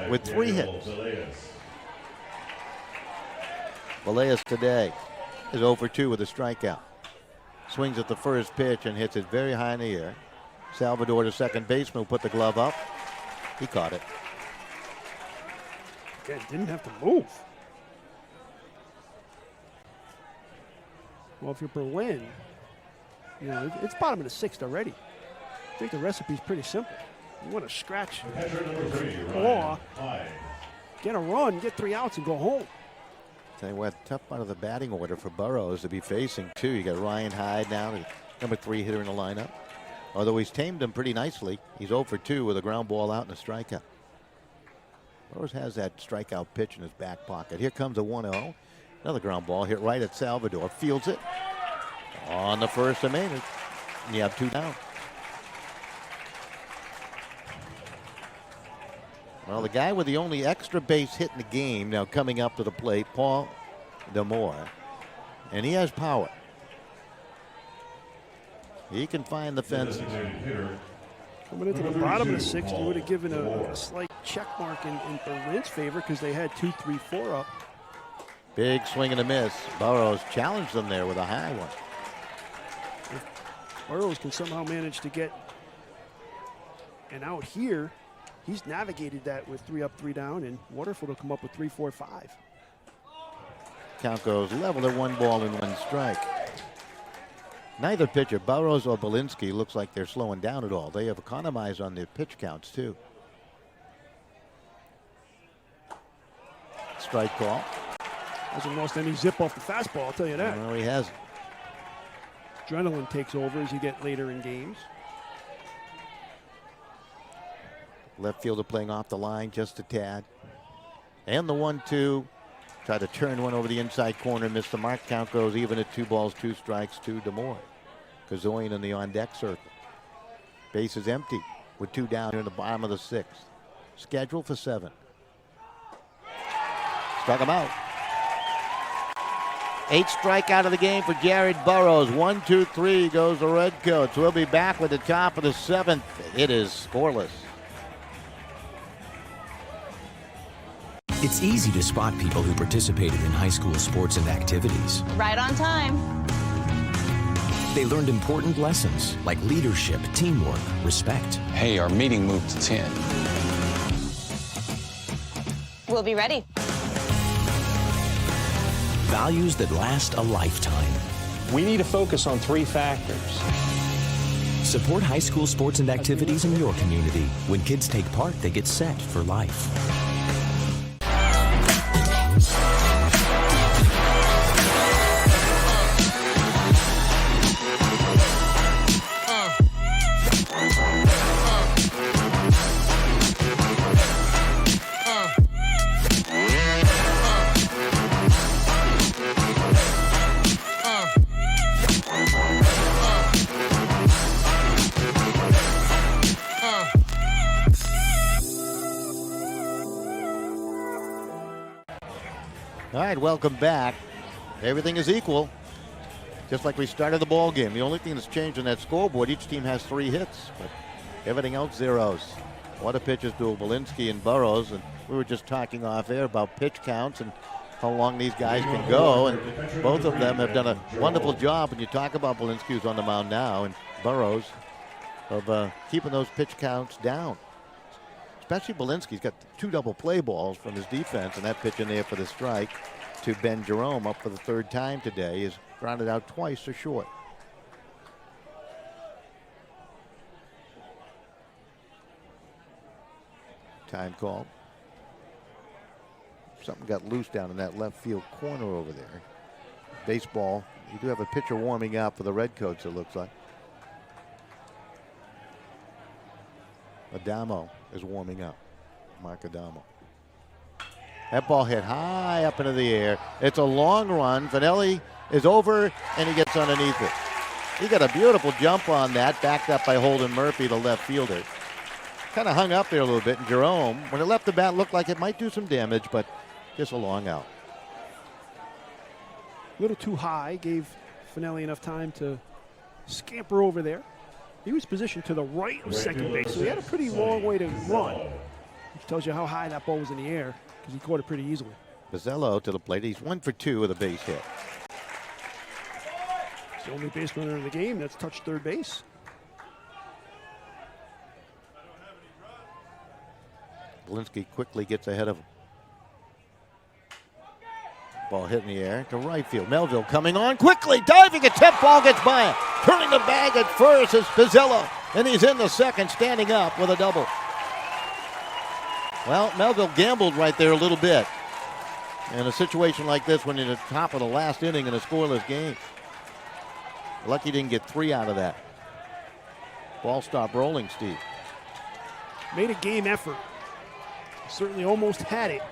with 3 hits. Vallejo today is 0 for 2 with a strikeout. Swings at the first pitch and hits it very high in the air. Salvador, the second baseman, who put the glove up. He caught it. Again, didn't have to move. Well, if you're Berlin, you know, it's bottom of the 6th already. I think the recipe's pretty simple. You want to scratch claw, get a run, get 3 outs, and go home. Tell you what, tough part of the batting order for Burrows to be facing, too. You got Ryan Hyde now, the number 3 hitter in the lineup. Although he's tamed him pretty nicely. He's 0 for 2 with a ground ball out and a strikeout. Burrows has that strikeout pitch in his back pocket. Here comes a 1-0. Another ground ball hit right at Salvador. Fields it on the first of Maynard. And you have 2 down. Well, the guy with the only extra base hit in the game now coming up to the plate, Paul DeMoore. And he has power. He can find the fence. Coming into the bottom of the 6th, you would have given a slight check mark in Berlin's favor because they had 2, 3, 4 up. Big swing and a miss. Burrows challenged them there with a high one. If Burrows can somehow manage to get an out here, he's navigated that with 3 up, 3 down, and Waterford will come up with 3, 4, 5. Count goes level at 1 ball and 1 strike. Neither pitcher, Burrows or Belinsky, looks like they're slowing down at all. They have economized on their pitch counts, too. Strike call. Hasn't lost any zip off the fastball, I'll tell you that. No, he hasn't. Adrenaline takes over as you get later in games. Left fielder playing off the line just a tad. And the 1-2. Try to turn one over the inside corner. Missed the mark. Count goes even at 2 balls, 2 strikes to DeMoore. Kazoyan in the on-deck circle. Base is empty with 2 down here in the bottom of the 6th. Scheduled for 7. Struck him out. 8th strikeout of the game for Jared Burrows. 1, 2, 3 goes the Redcoats. We'll be back with the top of the 7th. It is scoreless. It's easy to spot people who participated in high school sports and activities. Right on time. They learned important lessons like leadership, teamwork, respect. Hey, our meeting moved to 10. We'll be ready. Values that last a lifetime. We need to focus on 3 factors. Support high school sports and activities in your community. When kids take part, they get set for life. All right, welcome back. Everything is equal, just like we started the ball game. The only thing that's changed on that scoreboard, each team has 3 hits, but everything else zeros. What a pitches to Belinsky and Burrows, and we were just talking off air about pitch counts and how long these guys can go, and both of them have done a wonderful job. When you talk about Belinsky, who's on the mound now, and Burrows, of keeping those pitch counts down. Especially Belinsky's got 2 double play balls from his defense, and that pitch in there for the strike to Ben Jerome, up for the 3rd time today, is grounded out twice to short. Time call. Something got loose down in that left field corner over there. Baseball, you do have a pitcher warming up for the Redcoats, it looks like. Adamo is warming up. Mark Adamo. That ball hit high up into the air. It's a long run. Finelli is over, and he gets underneath it. He got a beautiful jump on that, backed up by Holden Murphy, the left fielder. Kind of hung up there a little bit, and Jerome, when it left the bat, looked like it might do some damage, but just a long out. A little too high, gave Finelli enough time to scamper over there. He was positioned to the right of second base, so he had a pretty long way to run, which tells you how high that ball was in the air, because he caught it pretty easily. Bizzello to the plate. He's 1 for 2 with a base hit. It's the only base runner in the game that's touched third base. Belinsky quickly gets ahead of him. Ball hit in the air to right field. Melville coming on quickly, diving attempt, ball gets by him. Turning the bag at first is Bizzello, and he's in the second, standing up with a double. Well, Melville gambled right there a little bit. In a situation like this, when you're at the top of the last inning in a scoreless game. Lucky didn't get 3 out of that. Ball stopped rolling, Steve. Made a game effort. Certainly almost had it.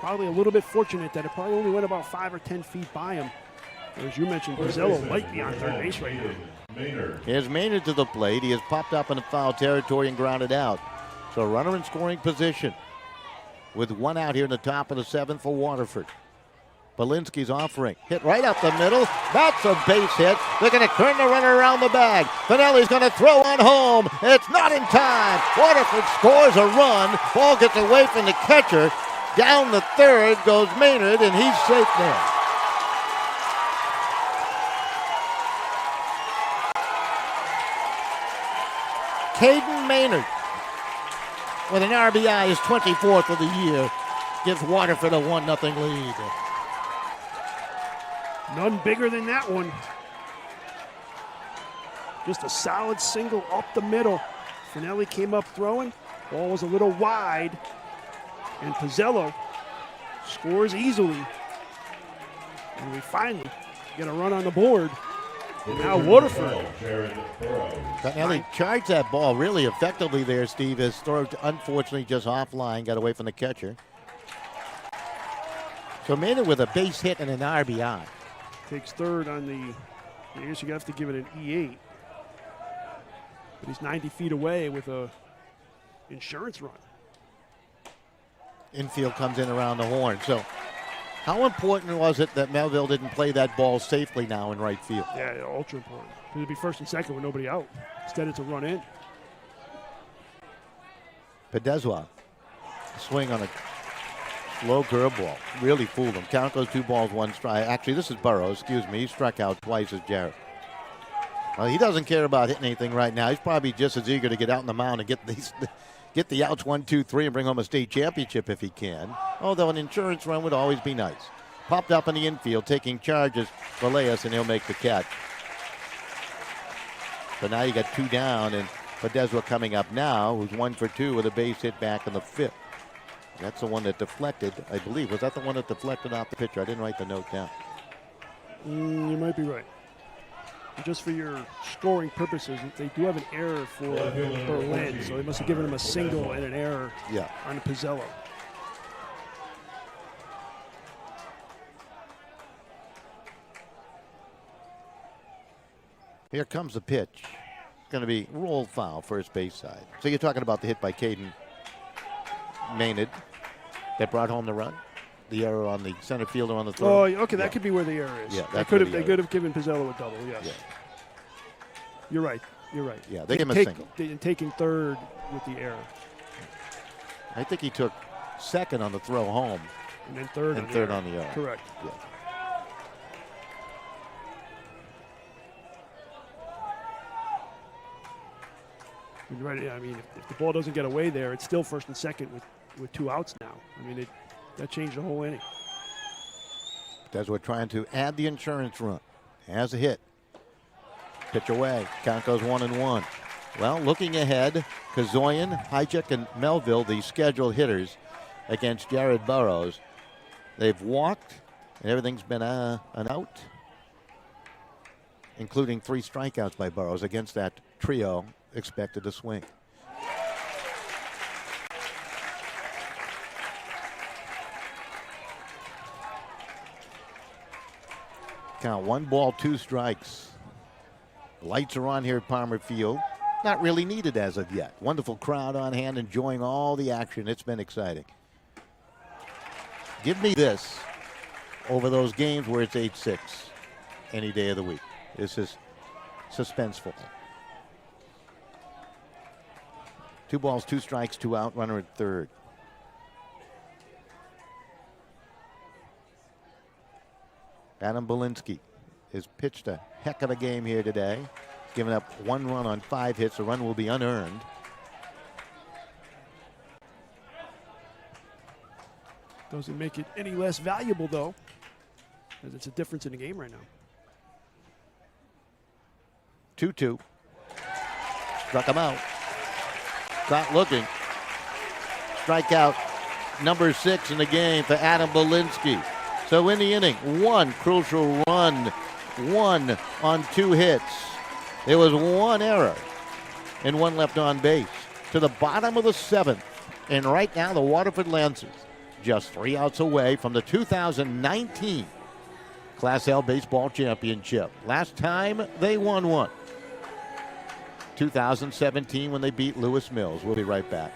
Probably a little bit fortunate that it probably only went about 5 or 10 feet by him. As you mentioned, Bizzello might be on third base right now. Here's Maynard to the plate. He has popped up in the foul territory and grounded out. So runner in scoring position with 1 out here in the top of the 7th for Waterford. Belinsky's offering. Hit right up the middle. That's a base hit. They're going to turn the runner around the bag. Finelli's going to throw on home. It's not in time. Waterford scores a run. Ball gets away from the catcher. Down the third goes Maynard, and he's safe there. Caden Maynard with an RBI, his 24th of the year, gives Waterford a 1-0 lead. None bigger than that one. Just a solid single up the middle. Finelli came up throwing. Ball was a little wide. And Bizzello scores easily. And we finally get a run on the board. And now Waterford. Finelli charged that ball really effectively there, Steve. His throw, unfortunately, just offline, got away from the catcher. So Maynard with a base hit and an RBI. Takes third on the, I guess you have to give it an E8. But he's 90 feet away with a insurance run. Infield comes in around the horn. So how important was it that Melville didn't play that ball safely now in right field? Yeah, ultra important. It'd be first and second with nobody out. Instead, it's a run in. Pedezwa swing on a Slow curveball. Really fooled him. Count goes 2 balls, 1 strike. Actually, this is Burrows. Excuse me. He struck out twice as Jarrett. Well, he doesn't care about hitting anything right now. He's probably just as eager to get out on the mound and get the outs 1, 2, 3 and bring home a state championship if he can. Although an insurance run would always be nice. Popped up in the infield, taking charges for Villegas, and he'll make the catch. So now you got 2 down, and Bedezwa coming up now, who's 1 for 2 with a base hit back in the 5th. That's the one that deflected, I believe. Was that the one that deflected off the pitcher? I didn't write the note down. You might be right. Just for your scoring purposes, they do have an error for Berlin, so they must have given him a single and an error on Pizzello. Here comes the pitch. It's going to be roll foul, first base side. So you're talking about the hit by Caden Maynard that brought home the run? The error on the center fielder on the throw? Oh, okay, that could be where the error is. Yeah, they could have given Pizzello a double, yes. Yeah. You're right. Yeah, they gave him a single. Taking third with the error. I think he took second on the throw home. And then third on the error. Correct. Yeah. You're right. I mean, if the ball doesn't get away there, it's still first and second with 2 outs now. I mean, that changed the whole inning. That's what trying to add the insurance run. Has a hit. Pitch away. Count goes 1-1. Well, looking ahead, Kazoyan, Hyjek, and Melville, the scheduled hitters against Jared Burrows. They've walked, and everything's been an out, including 3 strikeouts by Burrows against that trio expected to swing. Count 1 ball, 2 strikes. Lights are on here at Palmer Field. Not really needed as of yet. Wonderful crowd on hand, enjoying all the action. It's been exciting. Give me this over those games where it's 8-6 any day of the week. This is suspenseful. 2 balls, 2 strikes, 2 out, runner at third. Adam Belinsky has pitched a heck of a game here today. Given up 1 run on 5 hits. The run will be unearned. Doesn't make it any less valuable, though, as it's a difference in the game right now. 2-2. Struck him out. Not looking. Strikeout number 6 in the game for Adam Belinsky. So in the inning, 1 crucial run, 1 on 2 hits. There was 1 error and 1 left on base. To the bottom of the 7th. And right now the Waterford Lancers just 3 outs away from the 2019 Class L Baseball Championship. Last time they won one. 2017 when they beat Lewis Mills. We'll be right back.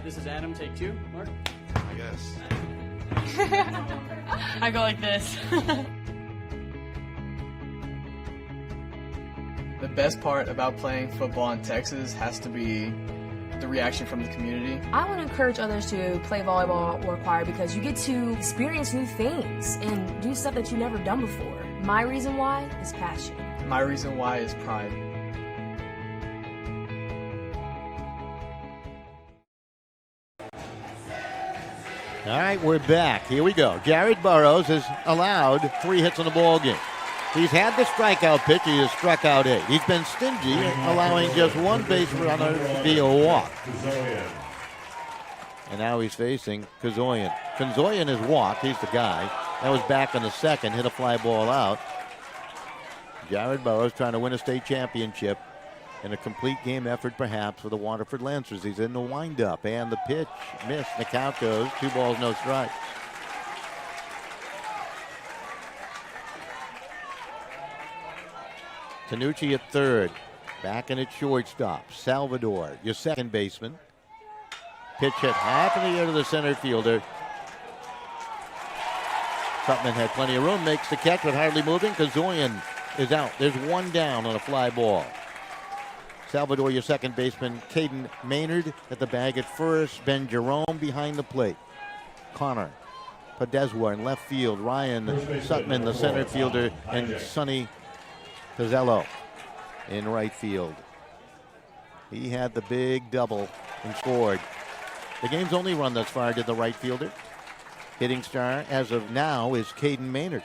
This is Adam, take 2. Mark? I guess. I go like this. The best part about playing football in Texas has to be the reaction from the community. I want to encourage others to play volleyball or choir because you get to experience new things and do stuff that you've never done before. My reason why is passion. My reason why is pride. All right, we're back. Here we go. Jared Burrows has allowed 3 hits in the ball game. He's had the strikeout pitch. He has struck out 8. He's been stingy, allowing just 1 base runner via walk. And now he's facing Kazoyan. Kazoyan has walked. He's the guy. That was back in the 2nd. Hit a fly ball out. Jared Burrows trying to win a state championship And a complete game effort perhaps for the Waterford Lancers. He's in the windup and the pitch missed. The count goes 2 balls, no strikes. Tanucci at third. Backing at shortstop. Salvador, your second baseman. Pitch hit high up in the air to the center fielder. Sutman had plenty of room, makes the catch, but hardly moving. Kazoyan is out. There's 1 down on a fly ball. Salvador, your second baseman. Caden Maynard at the bag at first. Ben Jerome behind the plate. Connor Podeswa in left field. Ryan Sutman, the center fielder, and Sonny Pizzello in right field. He had the big double and scored. The game's only run thus far did the right fielder. Hitting star as of now is Caden Maynard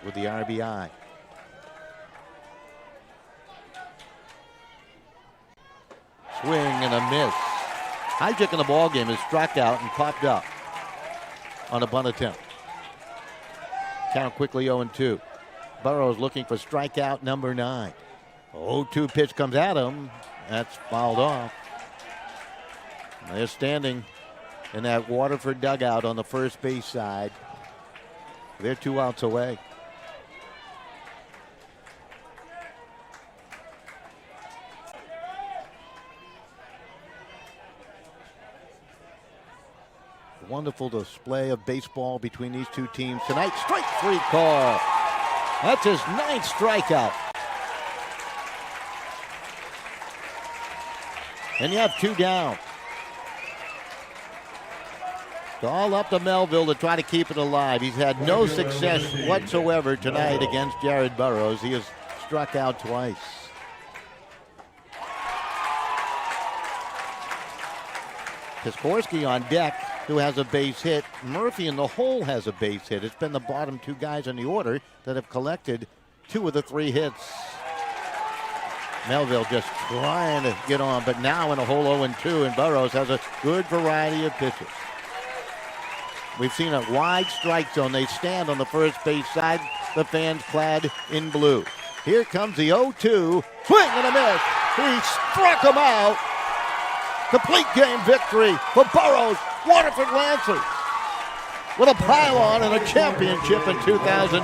with the RBI. Swing and a miss. Hijack in the ball game is struck out and popped up on a bunt attempt. Count quickly 0-2. Burrows looking for strikeout number 9. 0-2 pitch comes at him. That's fouled off. They're standing in that Waterford dugout on the first base side. They're 2 outs away. Wonderful display of baseball between these two teams tonight. Strike 3 call. That's his 9th strikeout. And you have 2 down. It's all up to Melville to try to keep it alive. He's had no success whatsoever tonight against Jared Burrows. He has struck out twice. Piskorski on deck, who has a base hit. Murphy in the hole has a base hit. It's been the bottom 2 guys in the order that have collected 2 of the 3 hits. Melville just trying to get on, but now in a hole 0-2, and Burrows has a good variety of pitches. We've seen a wide strike zone. They stand on the first base side, the fans clad in blue. Here comes the 0-2, swing and a miss. He struck him out. Complete game victory for Burrows, Waterford Lancers, with a pile-on and a championship in 2019.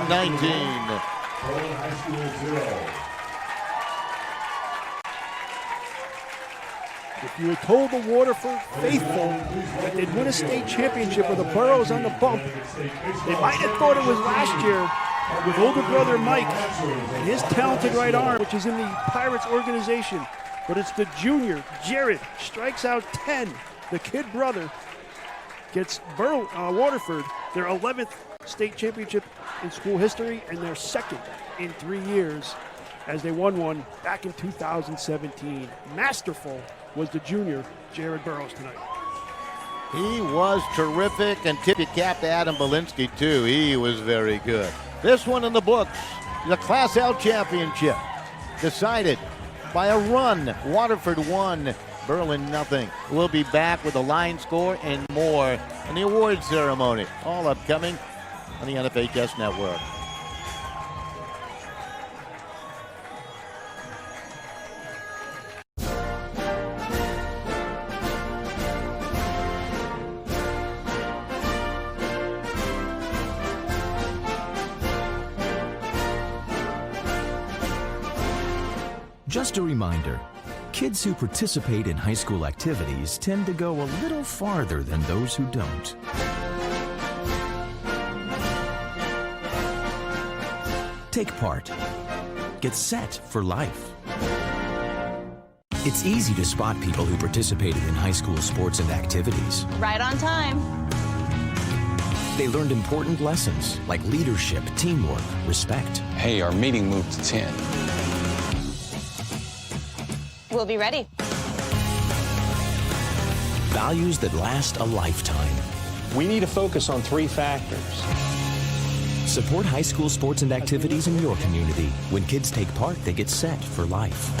If you had told the Waterford faithful that they'd win a state championship with the Burrows on the bump, they might have thought it was last year with older brother Mike and his talented right arm, which is in the Pirates organization. But it's the junior, Jared, strikes out 10. The kid brother gets Waterford their 11th state championship in school history and their 2nd in 3 years, as they won one back in 2017. Masterful was the junior, Jared Burrows, tonight. He was terrific, and tip your cap to Adam Belinsky, too. He was very good. This one in the books, the Class L championship, decided by a run. Waterford 1, Berlin nothing. We'll be back with the line score and more in the awards ceremony. All upcoming on the NFHS Network. Just a reminder, kids who participate in high school activities tend to go a little farther than those who don't. Take part. Get set for life. It's easy to spot people who participated in high school sports and activities. Right on time. They learned important lessons like leadership, teamwork, respect. Hey, our meeting moved to 10. We'll be ready. Values that last a lifetime. We need to focus on 3 factors. Support high school sports and activities in your community. When kids take part, they get set for life.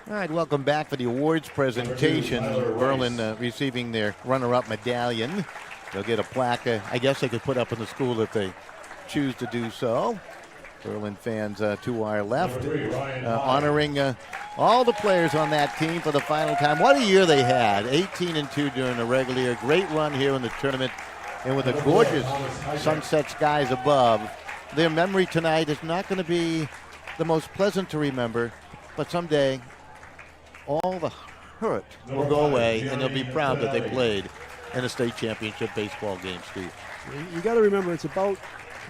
All right, welcome back for the awards presentation. Berlin receiving their runner-up medallion. They'll get a plaque. I guess they could put up in the school if they choose to do so. Berlin fans to our left, honoring all the players on that team for the final time. What a year they had, 18-2 during the regular year. Great run here in the tournament, and with the gorgeous sunset skies above. Their memory tonight is not going to be the most pleasant to remember, but someday all the hurt will go away, and they'll be proud that they played in a state championship baseball game, Steve. You got to remember, it's about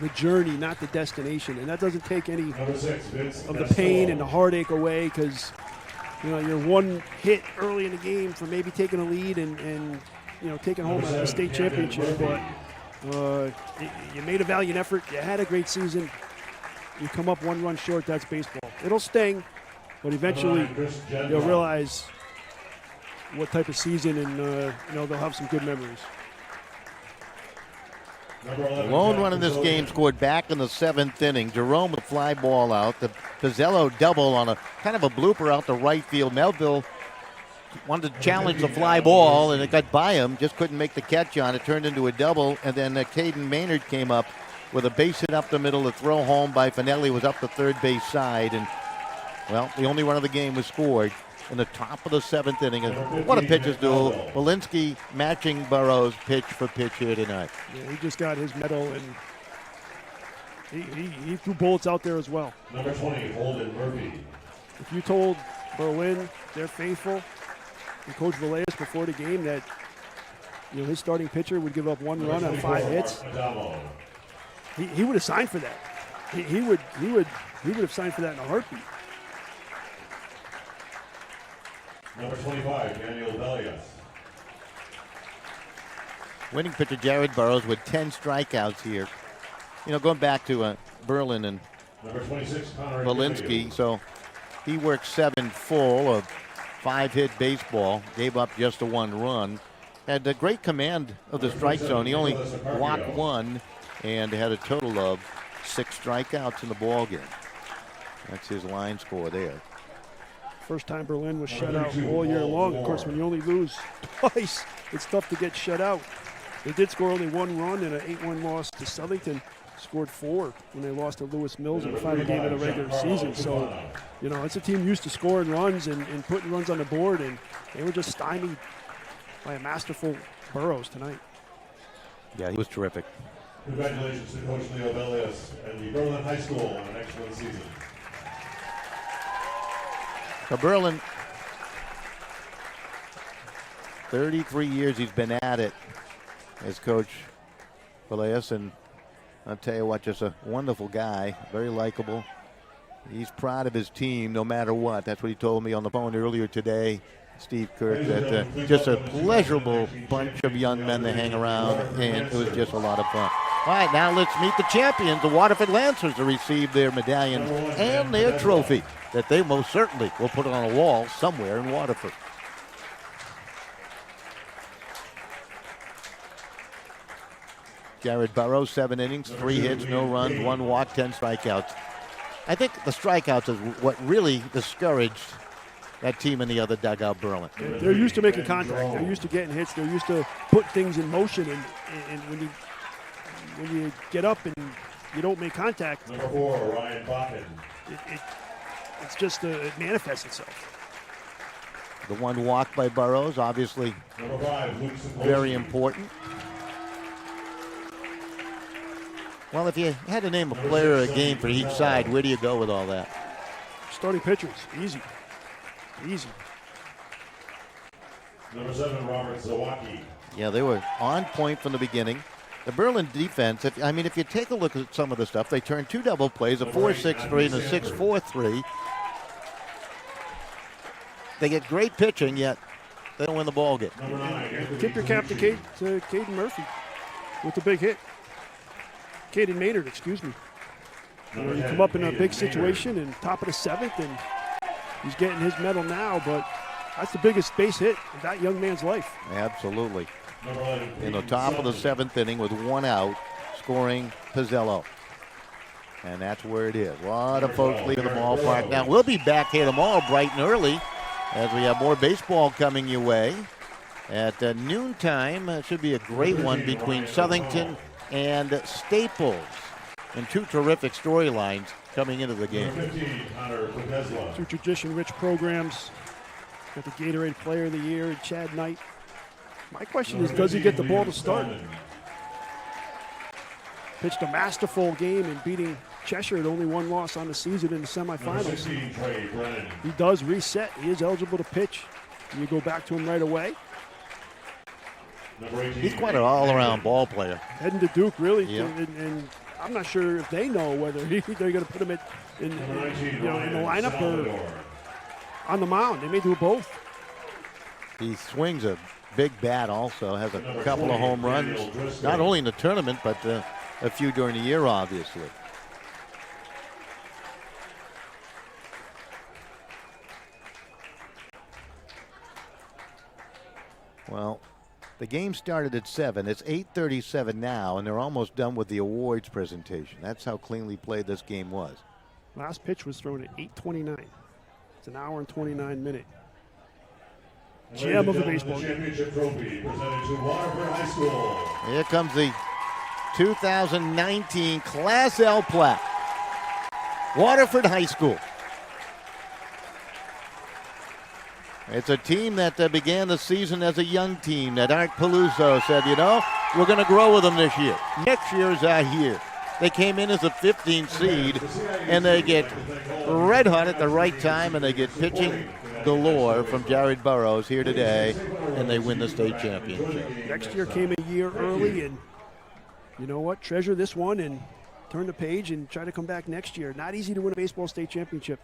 the journey, not the destination, and that doesn't take any of the pain and the heartache away, because you're one hit early in the game for maybe taking a lead and taking home a state championship, but you made a valiant effort, you had a great season, you come up one run short. That's baseball. It'll sting, but eventually you'll realize what type of season, and they'll have some good memories. The lone run in this game scored back in the 7th inning. Jerome with a fly ball out. The Pizzello double on a kind of a blooper out to right field. Melville wanted to challenge the fly ball, and it got by him. Just couldn't make the catch on it. Turned into a double, and then Caden Maynard came up with a base hit up the middle. The throw home by Finelli was up the third base side, and, well, the only run of the game was scored in the top of the 7th inning. And what a pitcher's duel. Walensky matching Burrows pitch for pitch here tonight. Yeah, he just got his medal, and he threw bullets out there as well. Number 20, Holden Murphy. If you told Berlin, they're faithful, and Coach Velez before the game that his starting pitcher would give up one run on 5 hits, he would have signed for that. He would have signed for that in a heartbeat. Number 25, Daniel Velias. Winning pitcher Jared Burrows with 10 strikeouts here. Going back to Berlin and Number 26, Connor Walensky, so he worked 7 full of 5-hit baseball, gave up just a 1 run. Had a great command of the strike zone. He only walked 1 and had a total of 6 strikeouts in the ball game. That's his line score there. First time Berlin was shut out all year long. Of course, when you only lose twice, it's tough to get shut out. They did score only 1 run in an 8-1 loss to Southington. Scored 4 when they lost to Lewis Mills in the final game of the regular season. So, it's a team used to scoring runs and putting runs on the board, and they were just stymied by a masterful Burrows tonight. Yeah, he was terrific. Congratulations to Coach Leo Velias and the Berlin High School on an excellent season. So Berlin, 33 years he's been at it as Coach Velez, and I'll tell you what, just a wonderful guy, very likable. He's proud of his team no matter what. That's what he told me on the phone earlier today, Steve Kirk, that just a pleasurable bunch of young men to hang around, and it was just a lot of fun. All right, now let's meet the champions, the Waterford Lancers, to receive their medallion and their trophy that they most certainly will put on a wall somewhere in Waterford. Jared Burrows, 7 innings, 3 hits, no runs, 1 walk, 10 strikeouts. I think the strikeouts is what really discouraged that team in the other dugout, Berlin. They're used to making contact. They're used to getting hits. They're used to put things in motion, and when you get up and you don't make contact, Number 4, Ryan Bakken. It's just it manifests itself. The 1 walk by Burrows, obviously Number 5, Luke very important. Well, if you had to name a player of a game for each side, where do you go with all that? Starting pitchers, easy. Number 7, Robert Zawacki. Yeah, they were on point from the beginning. The Berlin defense, if you take a look at some of the stuff, they turned 2 double plays, a 4-6-3 and a 6-4-3. They get great pitching, yet they don't win the ball game. Tip your cap to Caden Murphy with the big hit. Caden Maynard, excuse me. You come up in a big situation in top of the 7th, and he's getting his medal now, but that's the biggest base hit of that young man's life. Absolutely. In the top of the 7th inning with 1 out, scoring Pizzello. And that's where it is. A lot of folks leaving the ballpark. Now, we'll be back here tomorrow bright and early as we have more baseball coming your way. At noontime, should be a great one between Southington and Staples. And two terrific storylines coming into the game. Two tradition-rich programs. Got the Gatorade Player of the Year, Chad Knight. My question is, does he get the ball to start? Pitched a masterful game in beating Cheshire at only one loss on the season in the semifinals. He does reset. He is eligible to pitch. And you go back to him right away. He's quite an all-around ball player. Heading to Duke, really. Yep. And I'm not sure if they know whether they're going to put him in the lineup or on the mound. They may do both. He swings a big bat also, has a couple of home runs, not only in the tournament, but a few during the year, obviously. Well, the game started at 7. It's 8:37 now, and they're almost done with the awards presentation. That's how cleanly played this game was. Last pitch was thrown at 8:29. It's an hour and 29 minute. Gem of the baseball game. Championship trophy presented to Waterford High School. Here comes the 2019 Class L plaque. Waterford High School. It's a team that began the season as a young team that Art Paluzzo said, we're going to grow with them this year. Next year is our year. They came in as a 15 seed, and they get red hot at the right time, and they get pitching galore from Jared Burrows here today, and they win the state championship. Next year came a year early, and you know what? Treasure this one and turn the page and try to come back next year. Not easy to win a baseball state championship,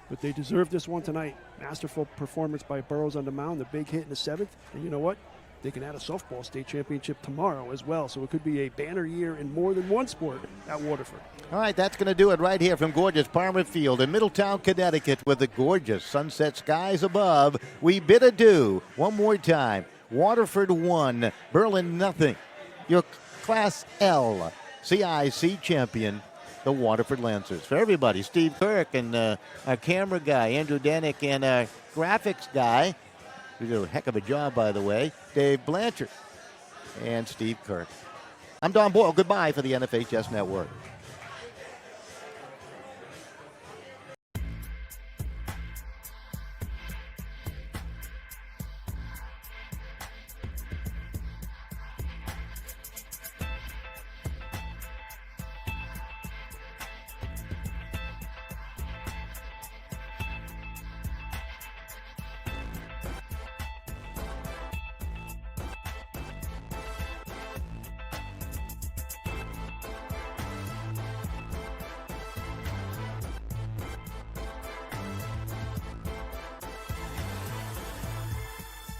but they deserve this one tonight. Masterful performance by Burrows on the mound, the big hit in the 7th. And you know what? They can add a softball state championship tomorrow as well. So it could be a banner year in more than one sport at Waterford. All right, that's going to do it right here from gorgeous Palmer Field in Middletown, Connecticut, with the gorgeous sunset skies above. We bid adieu one more time. Waterford 1, Berlin nothing. Your Class L CIC champion, the Waterford Lancers. For everybody, Steve Kirk and our camera guy, Andrew Danick, and our graphics guy, who did a heck of a job, by the way, Dave Blanchard, and Steve Kirk. I'm Don Boyle. Goodbye for the NFHS Network.